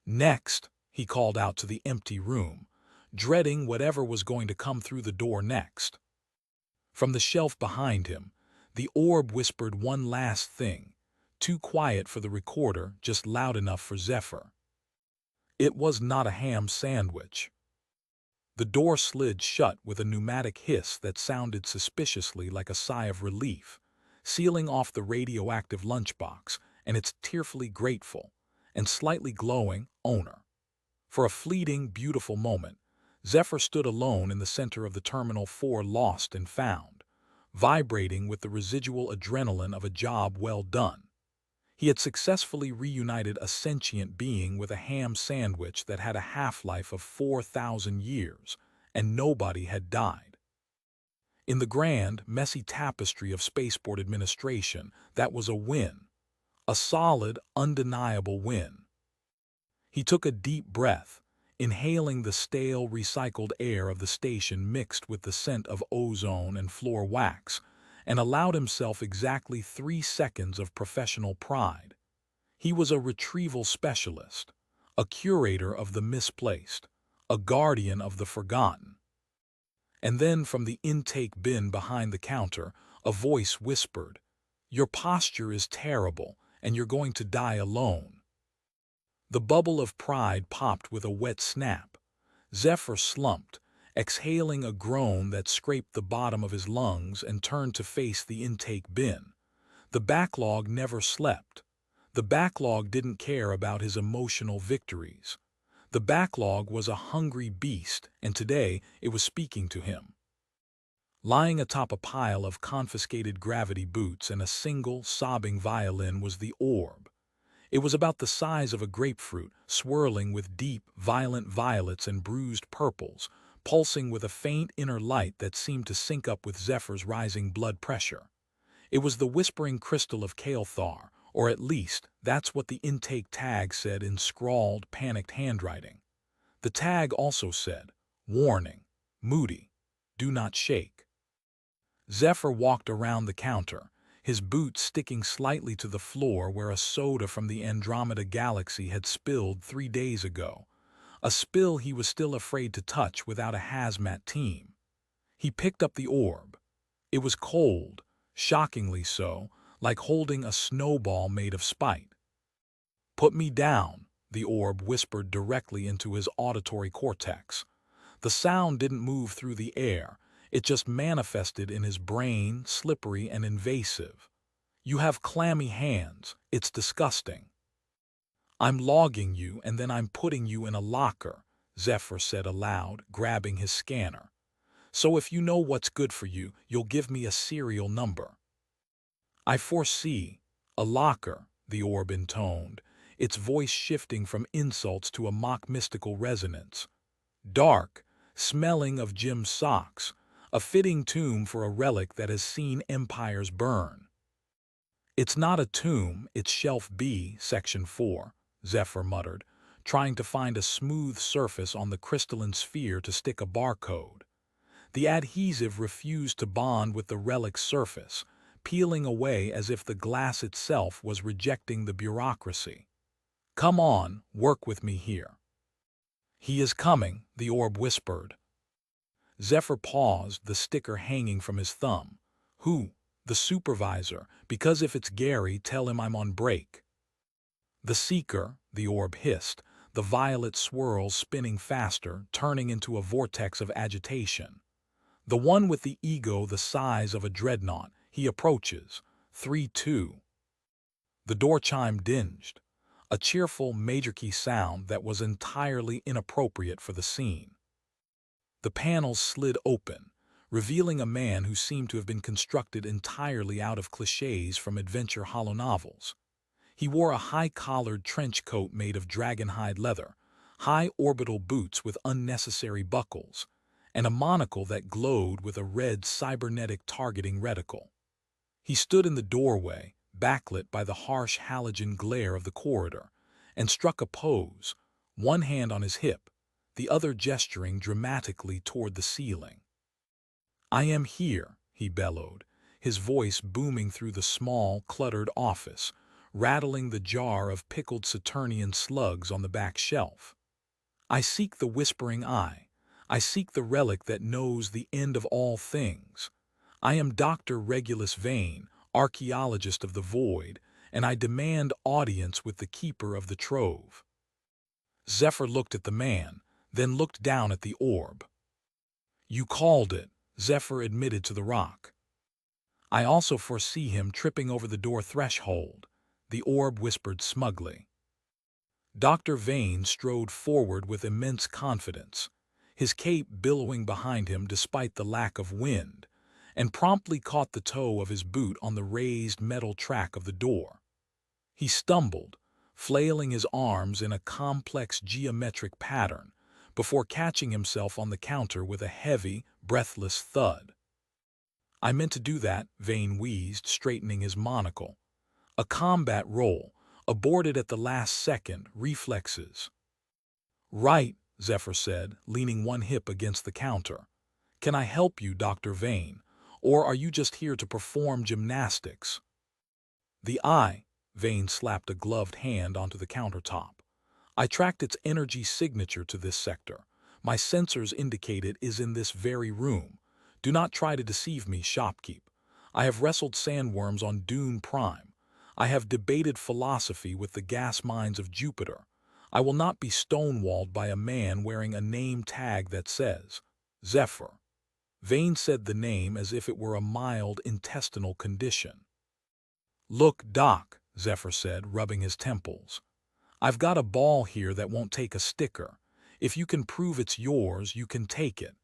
"Next," he called out to the empty room, dreading whatever was going to come through the door next. From the shelf behind him, the orb whispered one last thing, too quiet for the recorder, just loud enough for Zephyr. It was not a ham sandwich. The door slid shut with a pneumatic hiss that sounded suspiciously like a sigh of relief, sealing off the radioactive lunchbox and its tearfully grateful and slightly glowing owner. For a fleeting, beautiful moment, Zephyr stood alone in the center of the Terminal 4 lost and found, vibrating with the residual adrenaline of a job well done. He had successfully reunited a sentient being with a ham sandwich that had a half-life of 4,000 years, and nobody had died. In the grand, messy tapestry of spaceport administration, that was a win. A solid, undeniable win. He took a deep breath, inhaling the stale, recycled air of the station mixed with the scent of ozone and floor wax, and allowed himself exactly 3 seconds of professional pride. He was a retrieval specialist, a curator of the misplaced, a guardian of the forgotten. And then from the intake bin behind the counter, a voice whispered, "Your posture is terrible, and you're going to die alone." The bubble of pride popped with a wet snap. Zephyr slumped, exhaling a groan that scraped the bottom of his lungs, and turned to face the intake bin. The backlog never slept. The backlog didn't care about his emotional victories. The backlog was a hungry beast, and today it was speaking to him. Lying atop a pile of confiscated gravity boots and a single, sobbing violin was the orb. It was about the size of a grapefruit, swirling with deep, violent violets and bruised purples, pulsing with a faint inner light that seemed to sync up with Zephyr's rising blood pressure. It was the whispering crystal of Kael'thar, or at least that's what the intake tag said in scrawled, panicked handwriting. The tag also said, "Warning, Moody, do not shake." Zephyr walked around the counter, his boot sticking slightly to the floor where a soda from the Andromeda Galaxy had spilled 3 days ago, a spill he was still afraid to touch without a hazmat team. He picked up the orb. It was cold, shockingly so, like holding a snowball made of spite. "Put me down," the orb whispered directly into his auditory cortex. The sound didn't move through the air, it just manifested in his brain, slippery and invasive. "You have clammy hands, it's disgusting." "I'm logging you and then I'm putting you in a locker," Zephyr said aloud, grabbing his scanner. "So if you know what's good for you, you'll give me a serial number." "I foresee. A locker," the orb intoned, its voice shifting from insults to a mock mystical resonance. "Dark, smelling of Jim's socks, a fitting tomb for a relic that has seen empires burn." "It's not a tomb, it's Shelf B, Section 4, Zephyr muttered, trying to find a smooth surface on the crystalline sphere to stick a barcode. The adhesive refused to bond with the relic's surface, peeling away as if the glass itself was rejecting the bureaucracy. "Come on, work with me here." "He is coming," the orb whispered. Zephyr paused, the sticker hanging from his thumb. "Who?" "The supervisor, because if it's Gary, tell him I'm on break." "The Seeker," the orb hissed, the violet swirls spinning faster, turning into a vortex of agitation. "The one with the ego the size of a dreadnought. He approaches. 3-2. The door chime dinged, a cheerful major key sound that was entirely inappropriate for the scene. The panels slid open, revealing a man who seemed to have been constructed entirely out of clichés from adventure holonovels. He wore a high-collared trench coat made of dragonhide leather, high orbital boots with unnecessary buckles, and a monocle that glowed with a red cybernetic targeting reticle. He stood in the doorway, backlit by the harsh halogen glare of the corridor, and struck a pose, one hand on his hip, the other gesturing dramatically toward the ceiling. "I am here," he bellowed, his voice booming through the small, cluttered office, rattling the jar of pickled Saturnian slugs on the back shelf. "I seek the whispering eye. I seek the relic that knows the end of all things. I am Dr. Regulus Vane, archaeologist of the void, and I demand audience with the keeper of the trove." Zephyr looked at the man, then looked down at the orb. "You called it," Zephyr admitted to the rock. "I also foresee him tripping over the door threshold," the orb whispered smugly. Dr. Vane strode forward with immense confidence, his cape billowing behind him despite the lack of wind, and promptly caught the toe of his boot on the raised metal track of the door. He stumbled, flailing his arms in a complex geometric pattern, before catching himself on the counter with a heavy, breathless thud. "I meant to do that," Vane wheezed, straightening his monocle. "A combat roll, aborted at the last second, reflexes." "Right," Zephyr said, leaning one hip against the counter. "Can I help you, Dr. Vane, or are you just here to perform gymnastics?" "The eye," Vane slapped a gloved hand onto the countertop. "I tracked its energy signature to this sector. My sensors indicate it is in this very room. Do not try to deceive me, shopkeep. I have wrestled sandworms on Dune Prime. I have debated philosophy with the gas mines of Jupiter. I will not be stonewalled by a man wearing a name tag that says, Zephyr." Vane said the name as if it were a mild intestinal condition. "Look, Doc," Zephyr said, rubbing his temples. "I've got a ball here that won't take a sticker. If you can prove it's yours, you can take it.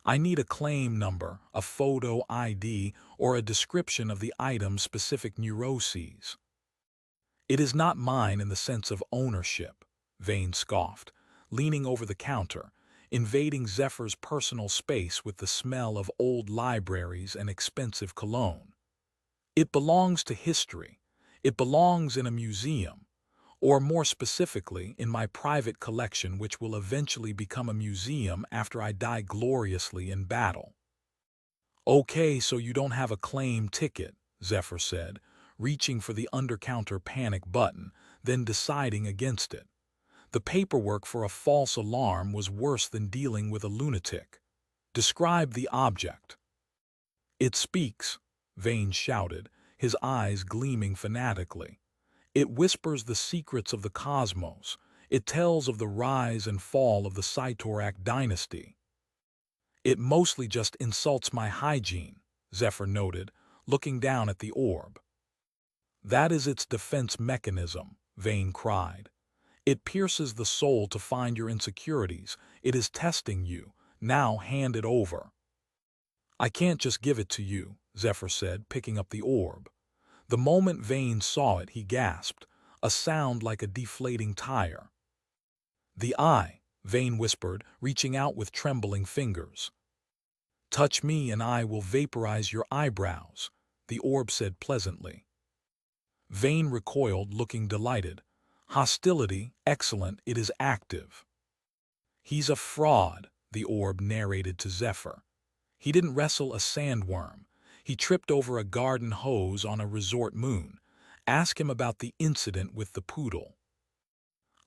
I need a claim number, a photo ID, or a description of the item's specific neuroses." "It is not mine in the sense of ownership," Vane scoffed, leaning over the counter, invading Zephyr's personal space with the smell of old libraries and expensive cologne. "It belongs to history. It belongs in a museum, or more specifically, in my private collection, which will eventually become a museum after I die gloriously in battle." "Okay, so you don't have a claim ticket," Zephyr said, reaching for the under-counter panic button, then deciding against it. The paperwork for a false alarm was worse than dealing with a lunatic. Describe the object. It speaks, Vane shouted, his eyes gleaming fanatically. It whispers the secrets of the cosmos. It tells of the rise and fall of the Cytorak dynasty. It mostly just insults my hygiene, Zephyr noted, looking down at the orb. That is its defense mechanism, Vane cried. It pierces the soul to find your insecurities. It is testing you. Now hand it over. I can't just give it to you, Zephyr said, picking up the orb. The moment Vane saw it, he gasped, a sound like a deflating tire. The eye, Vane whispered, reaching out with trembling fingers. Touch me and I will vaporize your eyebrows, the orb said pleasantly. Vane recoiled, looking delighted. Hostility, excellent, it is active. He's a fraud, the orb narrated to Zephyr. He didn't wrestle a sandworm. He tripped over a garden hose on a resort moon. Ask him about the incident with the poodle.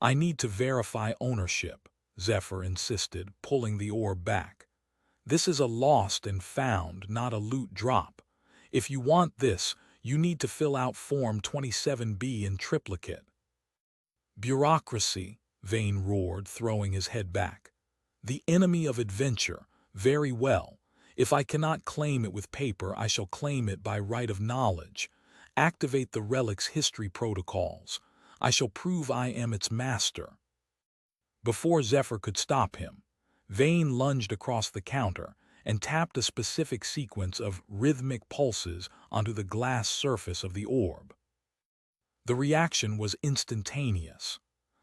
I need to verify ownership, Zephyr insisted, pulling the orb back. This is a lost and found, not a loot drop. If you want this, you need to fill out Form 27B in triplicate. Bureaucracy, Vane roared, throwing his head back. The enemy of adventure. Very well. If I cannot claim it with paper, I shall claim it by right of knowledge. Activate the relic's history protocols. I shall prove I am its master. Before Zephyr could stop him, Vane lunged across the counter and tapped a specific sequence of rhythmic pulses onto the glass surface of the orb. The reaction was instantaneous.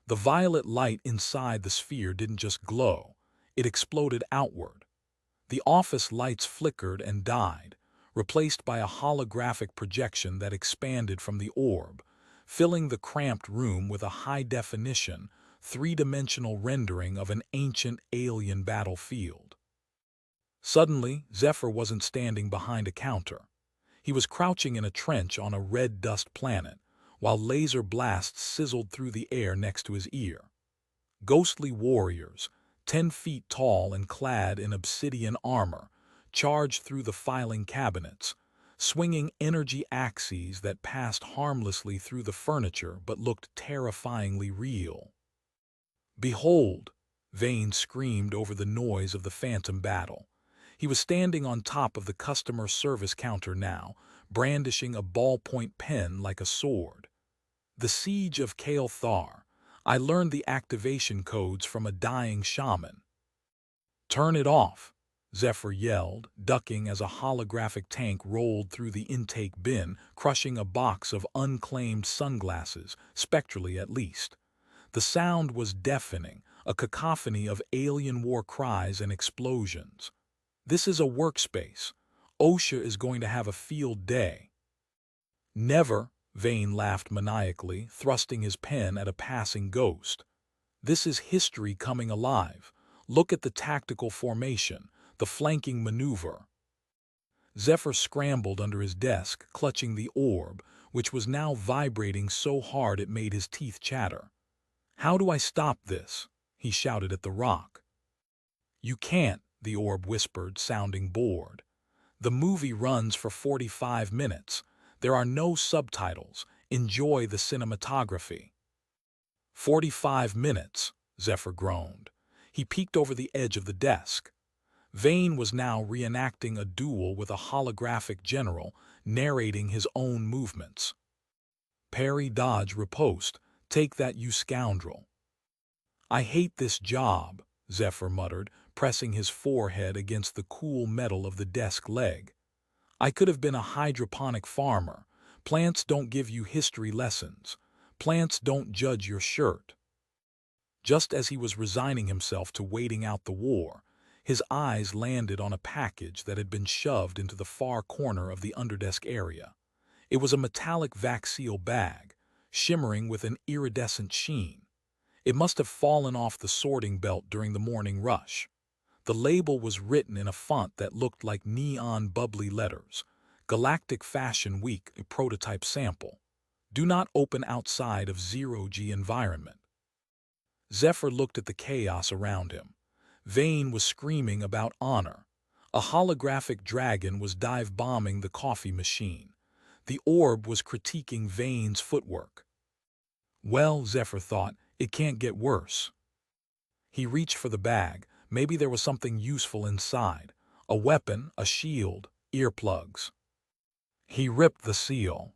The violet light inside the sphere didn't just glow, it exploded outward. The office lights flickered and died, replaced by a holographic projection that expanded from the orb, filling the cramped room with a high-definition, three-dimensional rendering of an ancient alien battlefield. Suddenly, Zephyr wasn't standing behind a counter. He was crouching in a trench on a red dust planet, while laser blasts sizzled through the air next to his ear. Ghostly warriors, 10 feet tall and clad in obsidian armor, charged through the filing cabinets, swinging energy axes that passed harmlessly through the furniture but looked terrifyingly real. Behold! Vane screamed over the noise of the phantom battle. He was standing on top of the customer service counter now, brandishing a ballpoint pen like a sword. The Siege of Kale Thar. I learned the activation codes from a dying shaman. Turn it off, Zephyr yelled, ducking as a holographic tank rolled through the intake bin, crushing a box of unclaimed sunglasses, spectrally at least. The sound was deafening, a cacophony of alien war cries and explosions. This is a workspace. OSHA is going to have a field day. Never, Vane laughed maniacally, thrusting his pen at a passing ghost. This is history coming alive. Look at the tactical formation, the flanking maneuver. Zephyr scrambled under his desk, clutching the orb, which was now vibrating so hard it made his teeth chatter. How do I stop this? He shouted at the rock. You can't, the orb whispered, sounding bored. The movie runs for 45 minutes. There are no subtitles. Enjoy the cinematography. 45 minutes, Zephyr groaned. He peeked over the edge of the desk. Vane was now reenacting a duel with a holographic general, narrating his own movements. Parry, dodge, riposte. Take that, you scoundrel. I hate this job, Zephyr muttered, pressing his forehead against the cool metal of the desk leg. I could have been a hydroponic farmer. Plants don't give you history lessons. Plants don't judge your shirt. Just as he was resigning himself to waiting out the war, his eyes landed on a package that had been shoved into the far corner of the underdesk area. It was a metallic vac-seal bag, shimmering with an iridescent sheen. It must have fallen off the sorting belt during the morning rush. The label was written in a font that looked like neon bubbly letters. Galactic Fashion Week, a prototype sample. Do not open outside of zero-G environment. Zephyr looked at the chaos around him. Vane was screaming about honor. A holographic dragon was dive-bombing the coffee machine. The orb was critiquing Vane's footwork. Well, Zephyr thought, it can't get worse. He reached for the bag. Maybe there was something useful inside. A weapon, a shield, earplugs. He ripped the seal.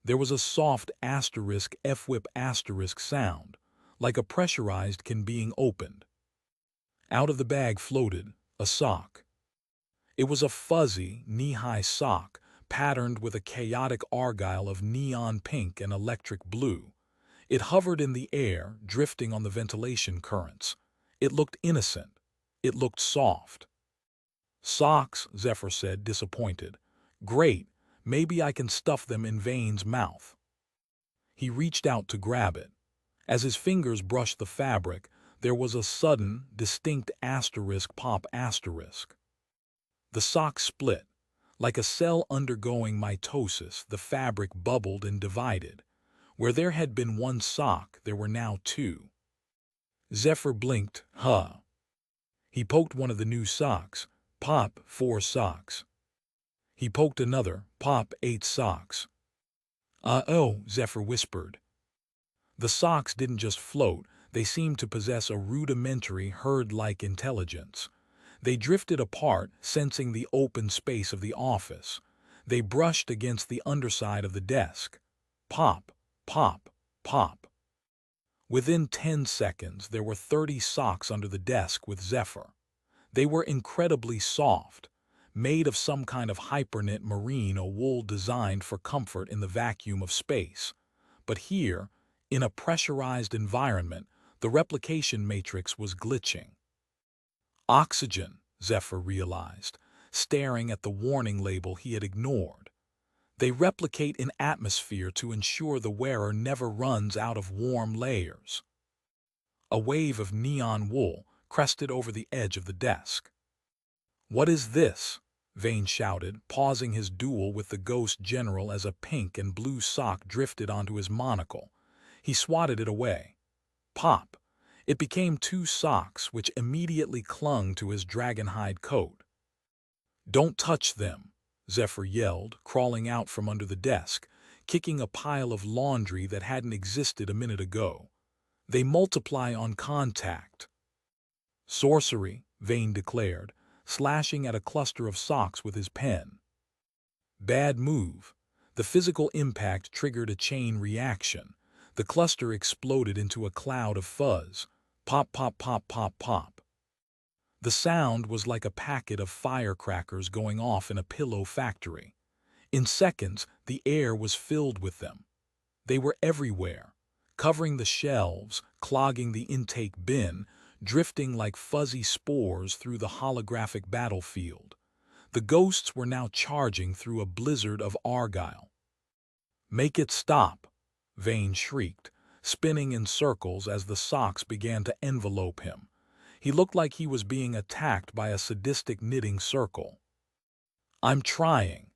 There was a soft *F-whip* sound, like a pressurized can being opened. Out of the bag floated a sock. It was a fuzzy, knee-high sock, patterned with a chaotic argyle of neon pink and electric blue. It hovered in the air, drifting on the ventilation currents. It looked innocent. It looked soft. Socks, Zephyr said, disappointed. Great, maybe I can stuff them in Vane's mouth. He reached out to grab it. As his fingers brushed the fabric, there was a sudden, distinct pop. The sock split. Like a cell undergoing mitosis, the fabric bubbled and divided. Where there had been one sock, there were now two. Zephyr blinked, huh. He poked one of the new socks. Pop, 4 socks. He poked another. Pop, 8 socks. Oh, Zephyr whispered. The socks didn't just float, they seemed to possess a rudimentary herd-like intelligence. They drifted apart, sensing the open space of the office. They brushed against the underside of the desk. Pop, pop, pop. Within 10 seconds, there were 30 socks under the desk with Zephyr. They were incredibly soft, made of some kind of hyperknit merino wool designed for comfort in the vacuum of space. But here, in a pressurized environment, the replication matrix was glitching. Oxygen, Zephyr realized, staring at the warning label he had ignored. They replicate in atmosphere to ensure the wearer never runs out of warm layers. A wave of neon wool crested over the edge of the desk. What is this? Vane shouted, pausing his duel with the ghost general as a pink and blue sock drifted onto his monocle. He swatted it away. Pop! It became 2 socks which immediately clung to his dragonhide coat. Don't touch them, Zephyr yelled, crawling out from under the desk, kicking a pile of laundry that hadn't existed a minute ago. They multiply on contact. Sorcery, Vane declared, slashing at a cluster of socks with his pen. Bad move. The physical impact triggered a chain reaction. The cluster exploded into a cloud of fuzz. Pop, pop, pop, pop, pop. The sound was like a packet of firecrackers going off in a pillow factory. In seconds, the air was filled with them. They were everywhere, covering the shelves, clogging the intake bin, drifting like fuzzy spores through the holographic battlefield. The ghosts were now charging through a blizzard of argyle. Make it stop, Vane shrieked, spinning in circles as the socks began to envelope him. He looked like he was being attacked by a sadistic knitting circle. I'm trying.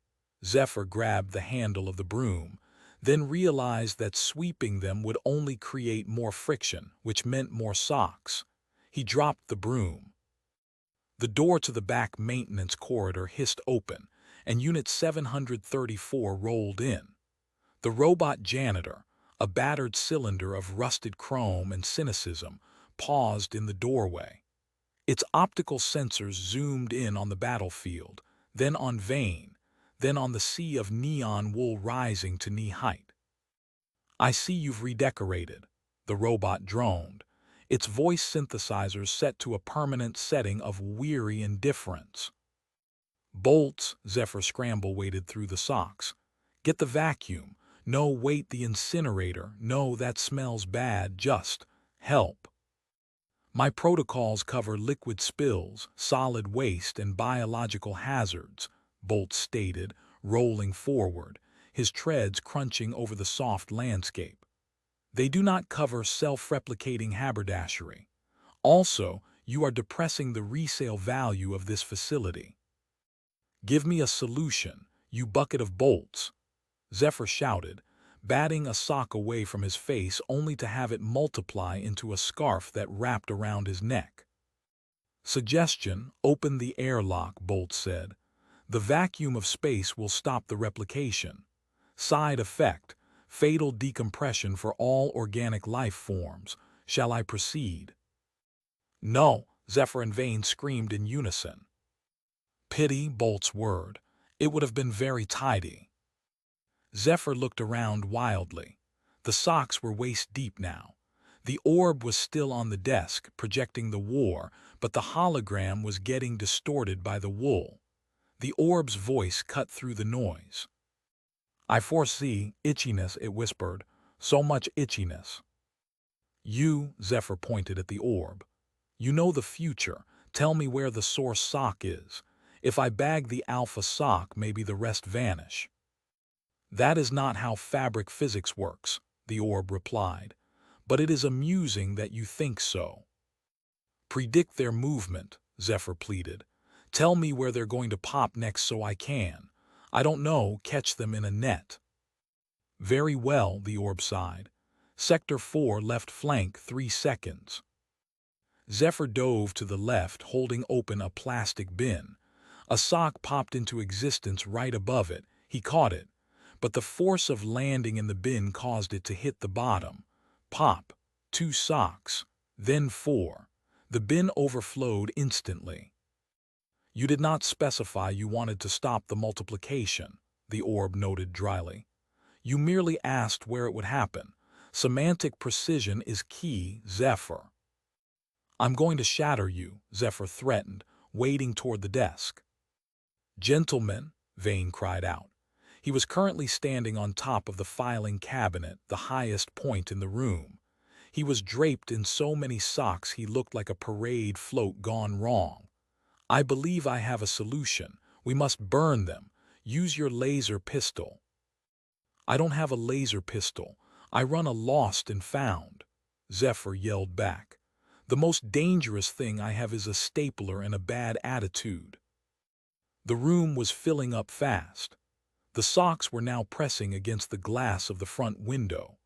Zephyr grabbed the handle of the broom, then realized that sweeping them would only create more friction, which meant more socks. He dropped the broom. The door to the back maintenance corridor hissed open, and Unit 734 rolled in. The robot janitor, a battered cylinder of rusted chrome and cynicism, paused in the doorway. Its optical sensors zoomed in on the battlefield, then on Vane, then on the sea of neon wool rising to knee height. I see you've redecorated, the robot droned, its voice synthesizers set to a permanent setting of weary indifference. Bolts, Zephyr scramble-weighted through the socks. Get the vacuum. No, wait, the incinerator. No, that smells bad. Just help. My protocols cover liquid spills, solid waste, and biological hazards, Bolt stated, rolling forward, his treads crunching over the soft landscape. They do not cover self-replicating haberdashery. Also, you are depressing the resale value of this facility. Give me a solution. "You bucket of bolts!" Zephyr shouted, batting a sock away from his face only to have it multiply into a scarf that wrapped around his neck. "Suggestion, open the airlock," Bolt said. "The vacuum of space will stop the replication. Side effect, fatal decompression for all organic life forms. Shall I proceed?" "No," Zephyr and Vane screamed in unison. "Pity," Bolt's word. "It would have been very tidy." Zephyr looked around wildly. The socks were waist-deep now. The orb was still on the desk, projecting the war, but the hologram was getting distorted by the wool. The orb's voice cut through the noise. "I foresee itchiness," it whispered. "So much itchiness." "You," Zephyr pointed at the orb. "You know the future. Tell me where the source sock is. If I bag the alpha sock, maybe the rest vanish." "That is not how fabric physics works," the orb replied. "But it is amusing that you think so." "Predict their movement," Zephyr pleaded. "Tell me where they're going to pop next so I can. I don't know, catch them in a net." "Very well," the orb sighed. "Sector 4 left flank 3 seconds." Zephyr dove to the left, holding open a plastic bin. A sock popped into existence right above it. He caught it, but the force of landing in the bin caused it to hit the bottom. Pop. 2 socks. Then 4. The bin overflowed instantly. "You did not specify you wanted to stop the multiplication," the orb noted dryly. "You merely asked where it would happen. Semantic precision is key, Zephyr." "I'm going to shatter you," Zephyr threatened, wading toward the desk. "Gentlemen," Vane cried out. He was currently standing on top of the filing cabinet, the highest point in the room. He was draped in so many socks he looked like a parade float gone wrong. "I believe I have a solution. We must burn them. Use your laser pistol." "I don't have a laser pistol. I run a lost and found," Zephyr yelled back. "The most dangerous thing I have is a stapler and a bad attitude." The room was filling up fast. The socks were now pressing against the glass of the front window.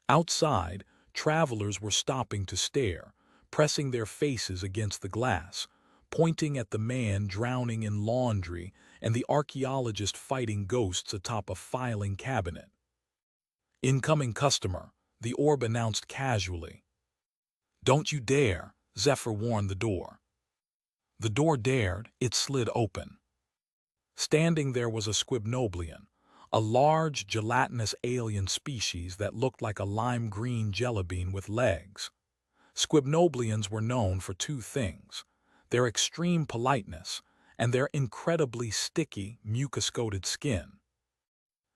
Outside, travelers were stopping to stare, pressing their faces against the glass, pointing at the man drowning in laundry and the archaeologist fighting ghosts atop a filing cabinet. "Incoming customer," the orb announced casually. "Don't you dare," Zephyr warned the door. The door dared, it slid open. Standing there was a squibnoblian, a large, gelatinous alien species that looked like a lime-green jellybean with legs. Squibnoblians were known for 2 things: their extreme politeness and their incredibly sticky, mucus-coated skin.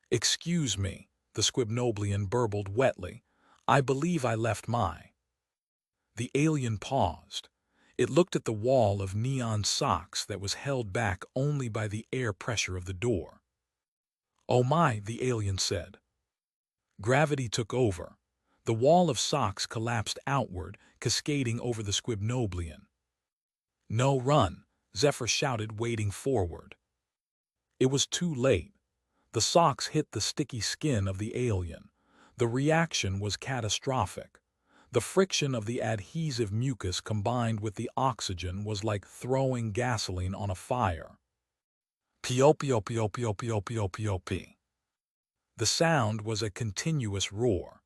"Excuse me," the squibnoblian burbled wetly. "I believe I left my—" The alien paused. It looked at the wall of neon socks that was held back only by the air pressure of the door. "Oh my," the alien said. Gravity took over. The wall of socks collapsed outward, cascading over the squibnoblian. "No, run," Zephyr shouted, wading forward. It was too late. The socks hit the sticky skin of the alien. The reaction was catastrophic. The friction of the adhesive mucus combined with the oxygen was like throwing gasoline on a fire. P-o-p-o-p-o-p-o-p-o-p-o-p-o-p. The sound was a continuous roar.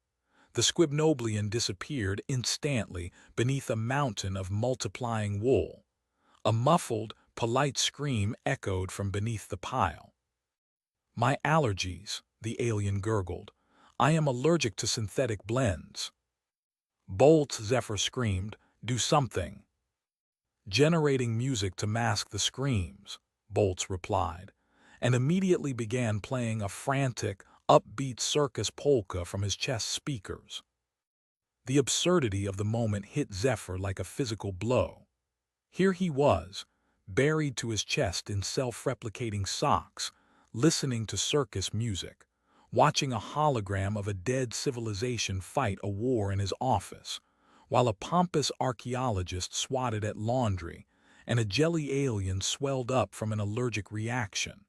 The squibnoblian disappeared instantly beneath a mountain of multiplying wool. A muffled, polite scream echoed from beneath the pile. "My allergies," the alien gurgled. "I am allergic to synthetic blends." "Bolt," Zephyr screamed, "do something." "Generating music to mask the screams," Bolts replied, and immediately began playing a frantic, upbeat circus polka from his chest speakers. The absurdity of the moment hit Zephyr like a physical blow. Here he was, buried to his chest in self-replicating socks, listening to circus music, watching a hologram of a dead civilization fight a war in his office, while a pompous archaeologist swatted at laundry and a jelly alien swelled up from an allergic reaction.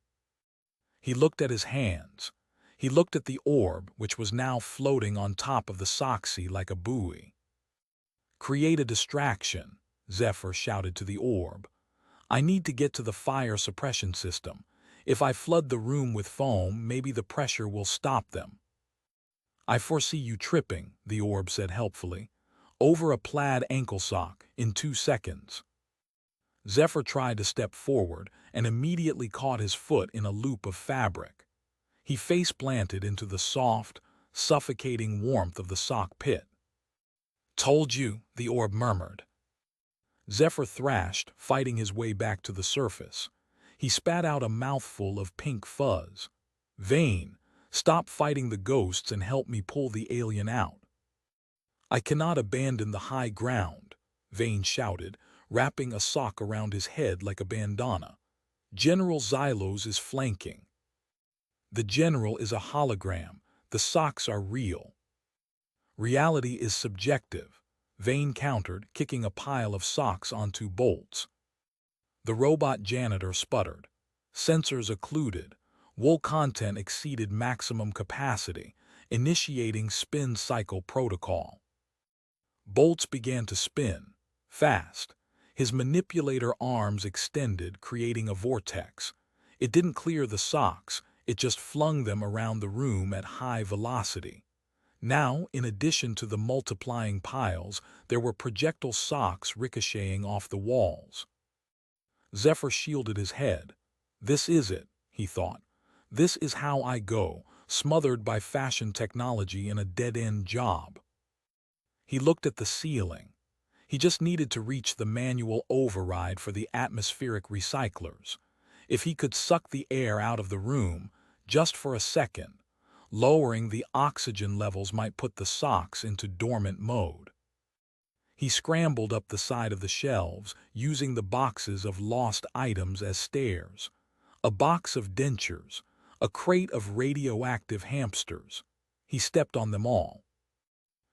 He looked at his hands. He looked at the orb, which was now floating on top of the soxy like a buoy. "Create a distraction," Zephyr shouted to the orb. "I need to get to the fire suppression system. If I flood the room with foam, maybe the pressure will stop them." "I foresee you tripping," the orb said helpfully, "over a plaid ankle sock in 2 seconds." Zephyr tried to step forward and immediately caught his foot in a loop of fabric. He face-planted into the soft, suffocating warmth of the sock pit. "Told you," the orb murmured. Zephyr thrashed, fighting his way back to the surface. He spat out a mouthful of pink fuzz. "Vane, stop fighting the ghosts and help me pull the alien out." "I cannot abandon the high ground," Vane shouted, wrapping a sock around his head like a bandana. "General Xylos is flanking." "The general is a hologram. The socks are real." "Reality is subjective," Vane countered, kicking a pile of socks onto bolts. The robot janitor sputtered. Sensors occluded. Wool content exceeded maximum capacity, initiating spin cycle protocol. Bolts began to spin. Fast. His manipulator arms extended, creating a vortex. It didn't clear the socks, it just flung them around the room at high velocity. Now, in addition to the multiplying piles, there were projectile socks ricocheting off the walls. Zephyr shielded his head. "This is it," he thought. "This is how I go, smothered by fashion technology in a dead-end job." He looked at the ceiling. He just needed to reach the manual override for the atmospheric recyclers. If he could suck the air out of the room, just for a second, lowering the oxygen levels might put the socks into dormant mode. He scrambled up the side of the shelves, using the boxes of lost items as stairs. A box of dentures, a crate of radioactive hamsters. He stepped on them all.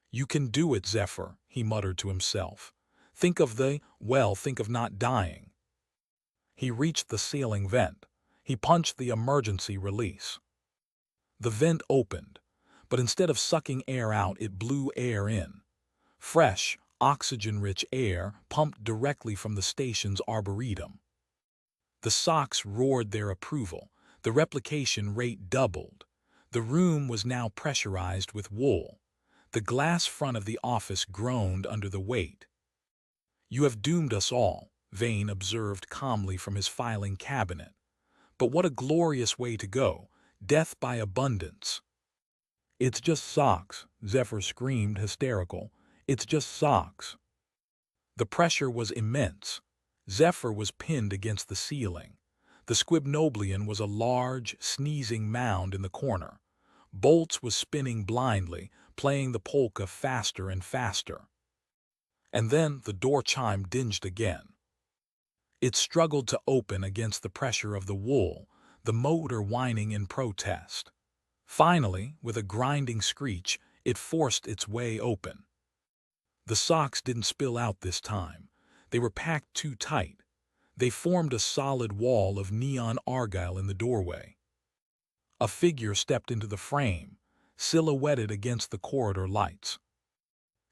"You can do it, Zephyr," he muttered to himself. Think of not dying." He reached the ceiling vent. He punched the emergency release. The vent opened, but instead of sucking air out, it blew air in. Fresh, oxygen-rich air pumped directly from the station's arboretum. The socks roared their approval. The replication rate doubled. The room was now pressurized with wool. The glass front of the office groaned under the weight. "You have doomed us all," Vane observed calmly from his filing cabinet. "But what a glorious way to go, death by abundance." "It's just socks," Zephyr screamed, hysterical. "It's just socks." The pressure was immense. Zephyr was pinned against the ceiling. The Squibnoblian was a large, sneezing mound in the corner. Bolts was spinning blindly, playing the polka faster and faster. And then the door chime dinged again. It struggled to open against the pressure of the wool, the motor whining in protest. Finally, with a grinding screech, it forced its way open. The socks didn't spill out this time. They were packed too tight. They formed a solid wall of neon argyle in the doorway. A figure stepped into the frame, silhouetted against the corridor lights.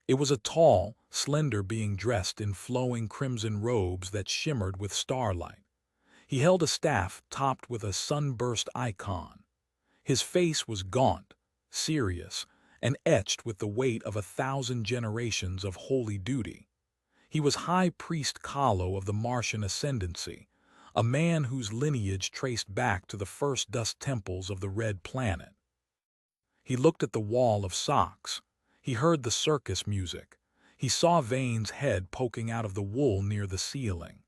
It was a tall, slender being dressed in flowing crimson robes that shimmered with starlight. He held a staff topped with a sunburst icon. His face was gaunt, serious, and etched with the weight of 1,000 generations of holy duty. He was High Priest Kahlo of the Martian ascendancy, a man whose lineage traced back to the first dust temples of the Red Planet. He looked at the wall of socks. He heard the circus music. He saw Vane's head poking out of the wool near the ceiling.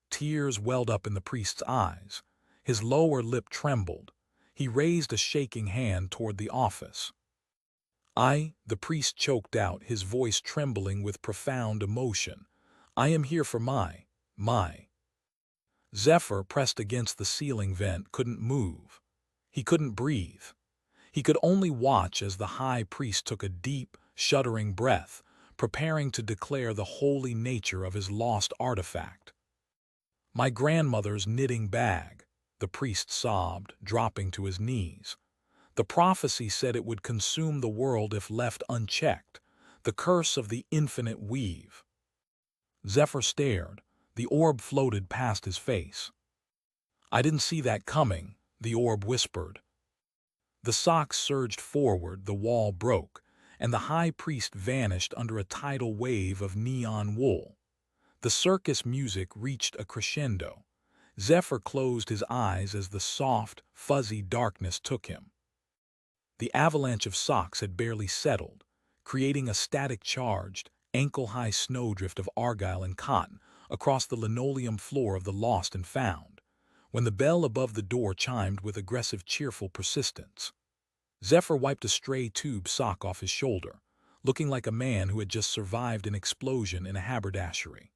Tears welled up in the priest's eyes. His lower lip trembled. He raised a shaking hand toward the office. The priest choked out, his voice trembling with profound emotion. "I am here for my. Zephyr, pressed against the ceiling vent, couldn't move. He couldn't breathe. He could only watch as the high priest took a deep, shuddering breath, preparing to declare the holy nature of his lost artifact. "My grandmother's knitting bag," the priest sobbed, dropping to his knees. The prophecy said it would consume the world if left unchecked, the curse of the infinite weave. Zephyr stared. The orb floated past his face. "I didn't see that coming," the orb whispered. The socks surged forward, the wall broke, and the high priest vanished under a tidal wave of neon wool. The circus music reached a crescendo. Zephyr closed his eyes as the soft, fuzzy darkness took him. The avalanche of socks had barely settled, creating a static-charged, ankle-high snowdrift of argyle and cotton across the linoleum floor of the lost and found, when the bell above the door chimed with aggressive, cheerful persistence. Zephyr wiped a stray tube sock off his shoulder, looking like a man who had just survived an explosion in a haberdashery.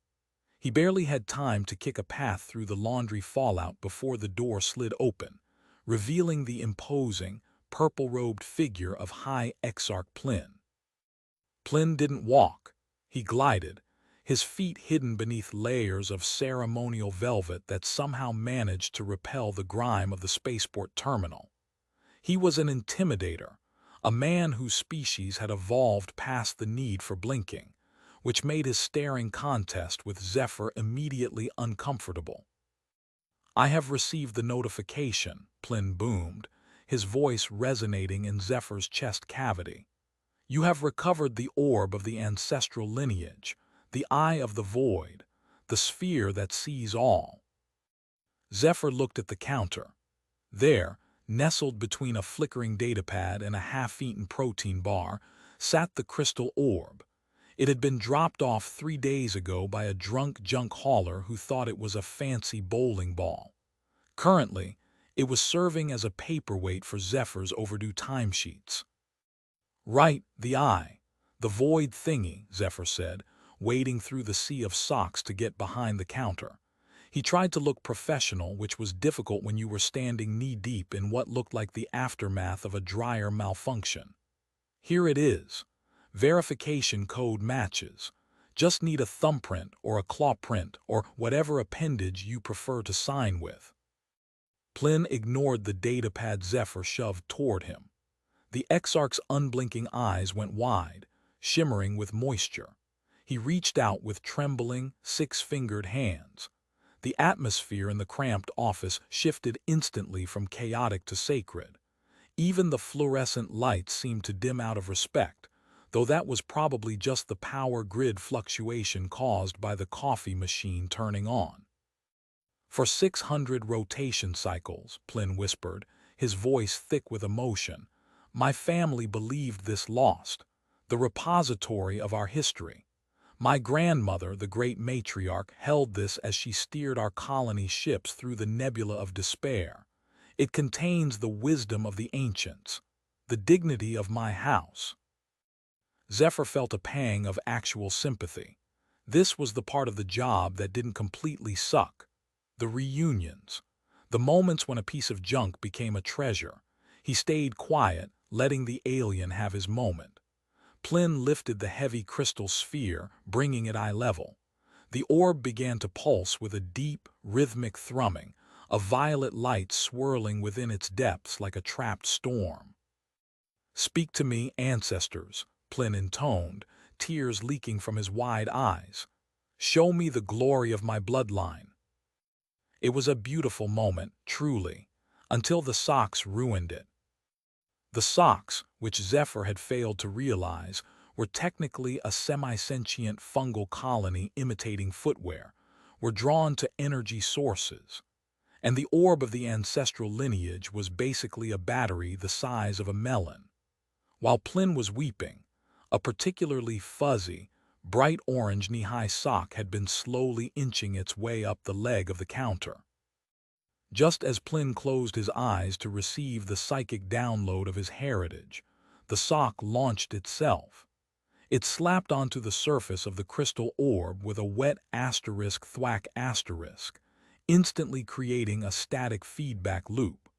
He barely had time to kick a path through the laundry fallout before the door slid open, revealing the imposing, purple-robed figure of High Exarch Plyn. Plyn didn't walk. He glided, his feet hidden beneath layers of ceremonial velvet that somehow managed to repel the grime of the spaceport terminal. He was an intimidator, a man whose species had evolved past the need for blinking, which made his staring contest with Zephyr immediately uncomfortable. "I have received the notification," Plyn boomed, his voice resonating in Zephyr's chest cavity. "You have recovered the orb of the ancestral lineage, the eye of the void, the sphere that sees all." Zephyr looked at the counter. There, nestled between a flickering datapad and a half-eaten protein bar, sat the crystal orb. It had been dropped off 3 days ago by a drunk junk hauler who thought it was a fancy bowling ball. Currently, it was serving as a paperweight for Zephyr's overdue timesheets. "Right, the eye. The void thingy," Zephyr said, wading through the sea of socks to get behind the counter. He tried to look professional, which was difficult when you were standing knee-deep in what looked like the aftermath of a dryer malfunction. "Here it is. Verification code matches. Just need a thumbprint or a claw print or whatever appendage you prefer to sign with." Plyn ignored the datapad Zephyr shoved toward him. The Exarch's unblinking eyes went wide, shimmering with moisture. He reached out with trembling, 6-fingered hands. The atmosphere in the cramped office shifted instantly from chaotic to sacred. Even the fluorescent lights seemed to dim out of respect, though that was probably just the power grid fluctuation caused by the coffee machine turning on. "For 600 rotation cycles," Plyn whispered, his voice thick with emotion, "my family believed this lost, the repository of our history. My grandmother, the great matriarch, held this as she steered our colony ships through the nebula of despair. It contains the wisdom of the ancients, the dignity of my house." Zephyr felt a pang of actual sympathy. This was the part of the job that didn't completely suck. The reunions. The moments when a piece of junk became a treasure. He stayed quiet, letting the alien have his moment. Plyn lifted the heavy crystal sphere, bringing it eye level. The orb began to pulse with a deep, rhythmic thrumming, a violet light swirling within its depths like a trapped storm. "Speak to me, ancestors," Plyn intoned, tears leaking from his wide eyes. "Show me the glory of my bloodline." It was a beautiful moment, truly, until the socks ruined it. The socks, which Zephyr had failed to realize, were technically a semi-sentient fungal colony imitating footwear, were drawn to energy sources. And the orb of the ancestral lineage was basically a battery the size of a melon. While Plyn was weeping, a particularly fuzzy, bright orange knee-high sock had been slowly inching its way up the leg of the counter. Just as Plyn closed his eyes to receive the psychic download of his heritage, the sock launched itself. It slapped onto the surface of the crystal orb with a wet asterisk thwack asterisk, instantly creating a static feedback loop.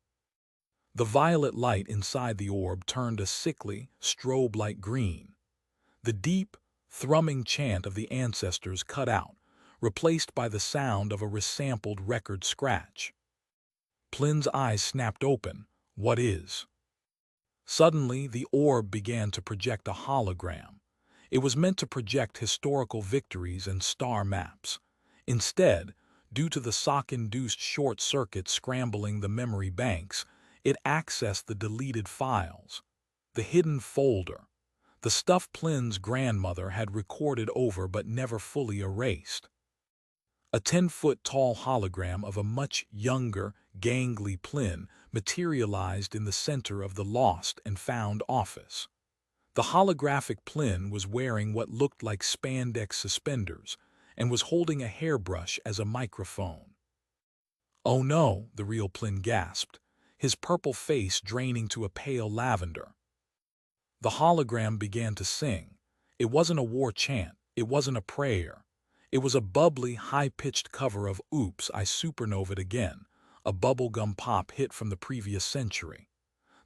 The violet light inside the orb turned a sickly, strobe-like green. The deep, thrumming chant of the ancestors cut out, replaced by the sound of a resampled record scratch. Plin's eyes snapped open. What is? Suddenly, the orb began to project a hologram. It was meant to project historical victories and star maps. Instead, due to the shock-induced short circuit scrambling the memory banks, it accessed the deleted files, the hidden folder, the stuff Plin's grandmother had recorded over but never fully erased. A 10-foot-tall hologram of a much younger, gangly Plin materialized in the center of the lost and found office. The holographic Plin was wearing what looked like spandex suspenders and was holding a hairbrush as a microphone. "Oh no," the real Plin gasped, his purple face draining to a pale lavender. The hologram began to sing. It wasn't a war chant, it wasn't a prayer. It was a bubbly, high-pitched cover of Oops, I Supernovaed Again, a bubblegum pop hit from the previous century.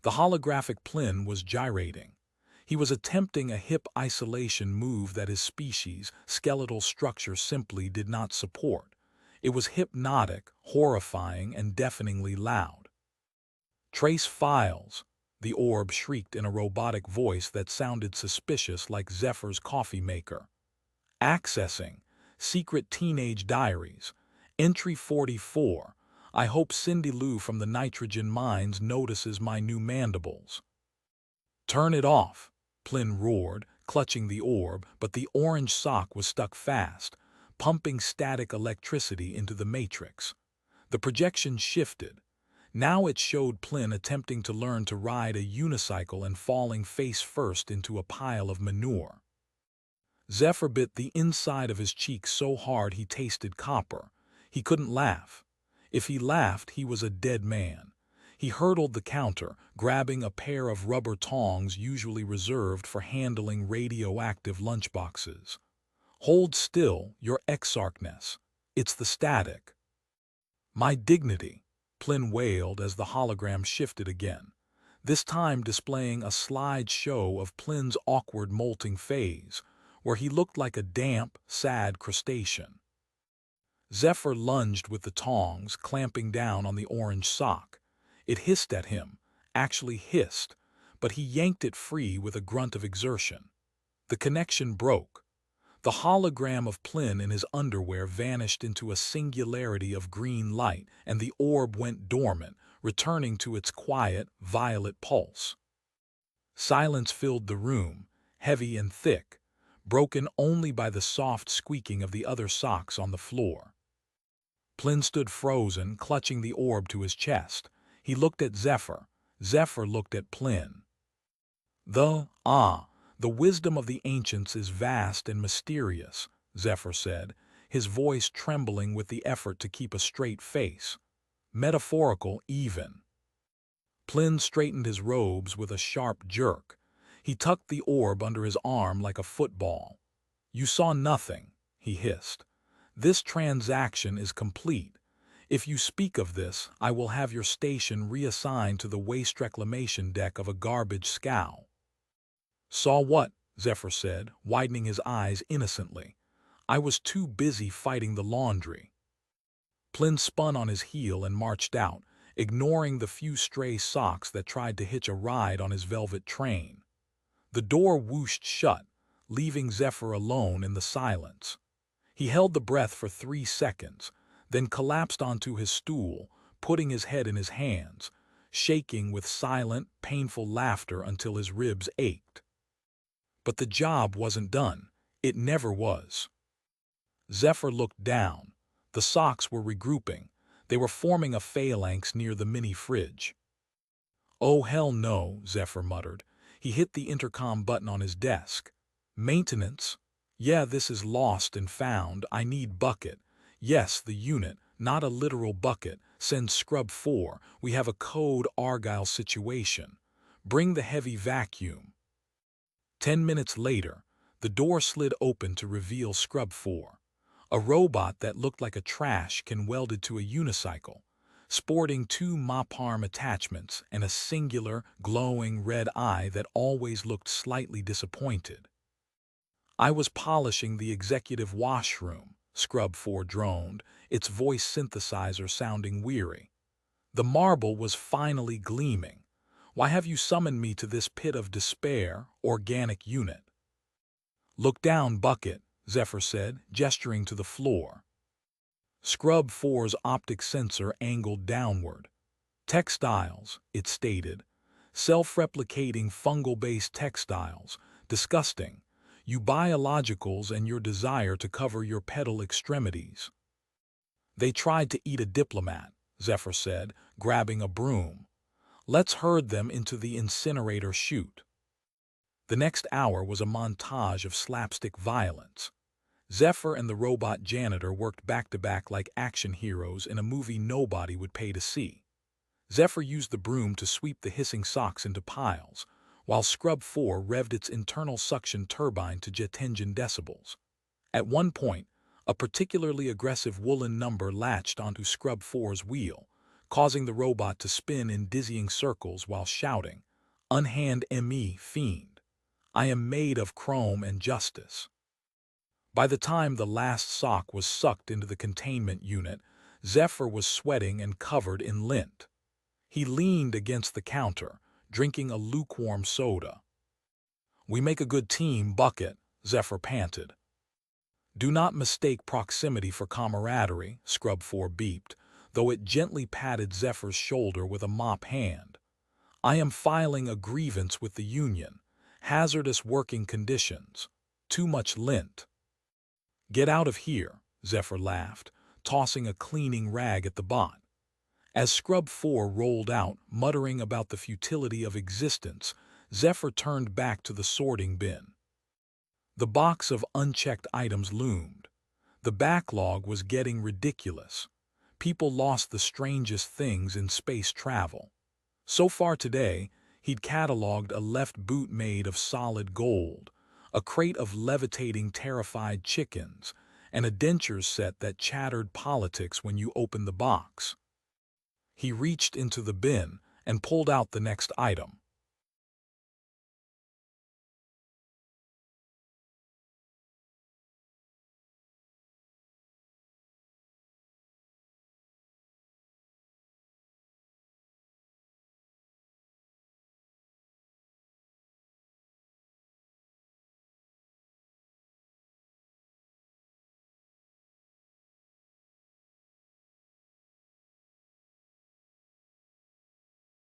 The holographic Plin was gyrating. He was attempting a hip isolation move that his species' skeletal structure simply did not support. It was hypnotic, horrifying, and deafeningly loud. "Trace files," the orb shrieked in a robotic voice that sounded suspicious like Zephyr's coffee maker. "Accessing. Secret teenage diaries. Entry 44. I hope Cindy Lou from the nitrogen mines notices my new mandibles." "Turn it off," Plin roared, clutching the orb, but the orange sock was stuck fast, pumping static electricity into the matrix. The projection shifted. Now it showed Plin attempting to learn to ride a unicycle and falling face first into a pile of manure. Zephyr bit the inside of his cheek so hard he tasted copper. He couldn't laugh. If he laughed, he was a dead man. He hurdled the counter, grabbing a pair of rubber tongs usually reserved for handling radioactive lunchboxes. "Hold still, your exarchness. It's the static." "My dignity," Plin wailed as the hologram shifted again, this time displaying a slide show of Plin's awkward molting phase, where he looked like a damp, sad crustacean. Zephyr lunged with the tongs, clamping down on the orange sock. It hissed at him, actually hissed, but he yanked it free with a grunt of exertion. The connection broke. The hologram of Plin in his underwear vanished into a singularity of green light, and the orb went dormant, returning to its quiet, violet pulse. Silence filled the room, heavy and thick, broken only by the soft squeaking of the other socks on the floor. Plin stood frozen, clutching the orb to his chest. He looked at Zephyr. Zephyr looked at Plin. The wisdom of the ancients is vast and mysterious," Zephyr said, his voice trembling with the effort to keep a straight face. "Metaphorical, even." Plin straightened his robes with a sharp jerk. He tucked the orb under his arm like a football. "You saw nothing," he hissed. "This transaction is complete. If you speak of this, I will have your station reassigned to the waste reclamation deck of a garbage scow." "Saw what?" Zephyr said, widening his eyes innocently. "I was too busy fighting the laundry." Plin spun on his heel and marched out, ignoring the few stray socks that tried to hitch a ride on his velvet train. The door whooshed shut, leaving Zephyr alone in the silence. He held the breath for 3 seconds, then collapsed onto his stool, putting his head in his hands, shaking with silent, painful laughter until his ribs ached. But the job wasn't done. It never was. Zephyr looked down. The socks were regrouping. They were forming a phalanx near the mini-fridge. "Oh, hell no," Zephyr muttered. He hit the intercom button on his desk. "Maintenance? Yeah, this is lost and found. I need bucket. Yes, the unit, not a literal bucket. Send Scrub 4. We have a code Argyle situation. Bring the heavy vacuum." 10 minutes later, the door slid open to reveal Scrub 4, a robot that looked like a trash can welded to a unicycle, sporting 2 mop arm attachments and a singular, glowing red eye that always looked slightly disappointed. "I was polishing the executive washroom," Scrub 4 droned, its voice synthesizer sounding weary. The marble was finally gleaming. Why have you summoned me to this pit of despair, organic unit? Look down, bucket, Zephyr said, gesturing to the floor. Scrub 4's optic sensor angled downward. Textiles, it stated. Self-replicating fungal-based textiles. Disgusting. You biologicals and your desire to cover your pedal extremities. They tried to eat a diplomat, Zephyr said, grabbing a broom. Let's herd them into the incinerator chute. The next hour was a montage of slapstick violence. Zephyr and the robot janitor worked back-to-back like action heroes in a movie nobody would pay to see. Zephyr used the broom to sweep the hissing socks into piles, while Scrub 4 revved its internal suction turbine to jet engine decibels. At one point, a particularly aggressive woolen number latched onto Scrub 4's wheel, causing the robot to spin in dizzying circles while shouting, "Unhand me, fiend! I am made of chrome and justice." By the time the last sock was sucked into the containment unit, Zephyr was sweating and covered in lint. He leaned against the counter, drinking a lukewarm soda. "We make a good team, bucket," Zephyr panted. "Do not mistake proximity for camaraderie," Scrub 4 beeped, though it gently patted Zephyr's shoulder with a mop hand. "I am filing a grievance with the union. Hazardous working conditions. Too much lint." "Get out of here," Zephyr laughed, tossing a cleaning rag at the bot. As Scrub 4 rolled out, muttering about the futility of existence, Zephyr turned back to the sorting bin. The box of unchecked items loomed. The backlog was getting ridiculous. People lost the strangest things in space travel. So far today, he'd cataloged a left boot made of solid gold, a crate of levitating terrified chickens, and a dentures set that chattered politics when you opened the box. He reached into the bin and pulled out the next item,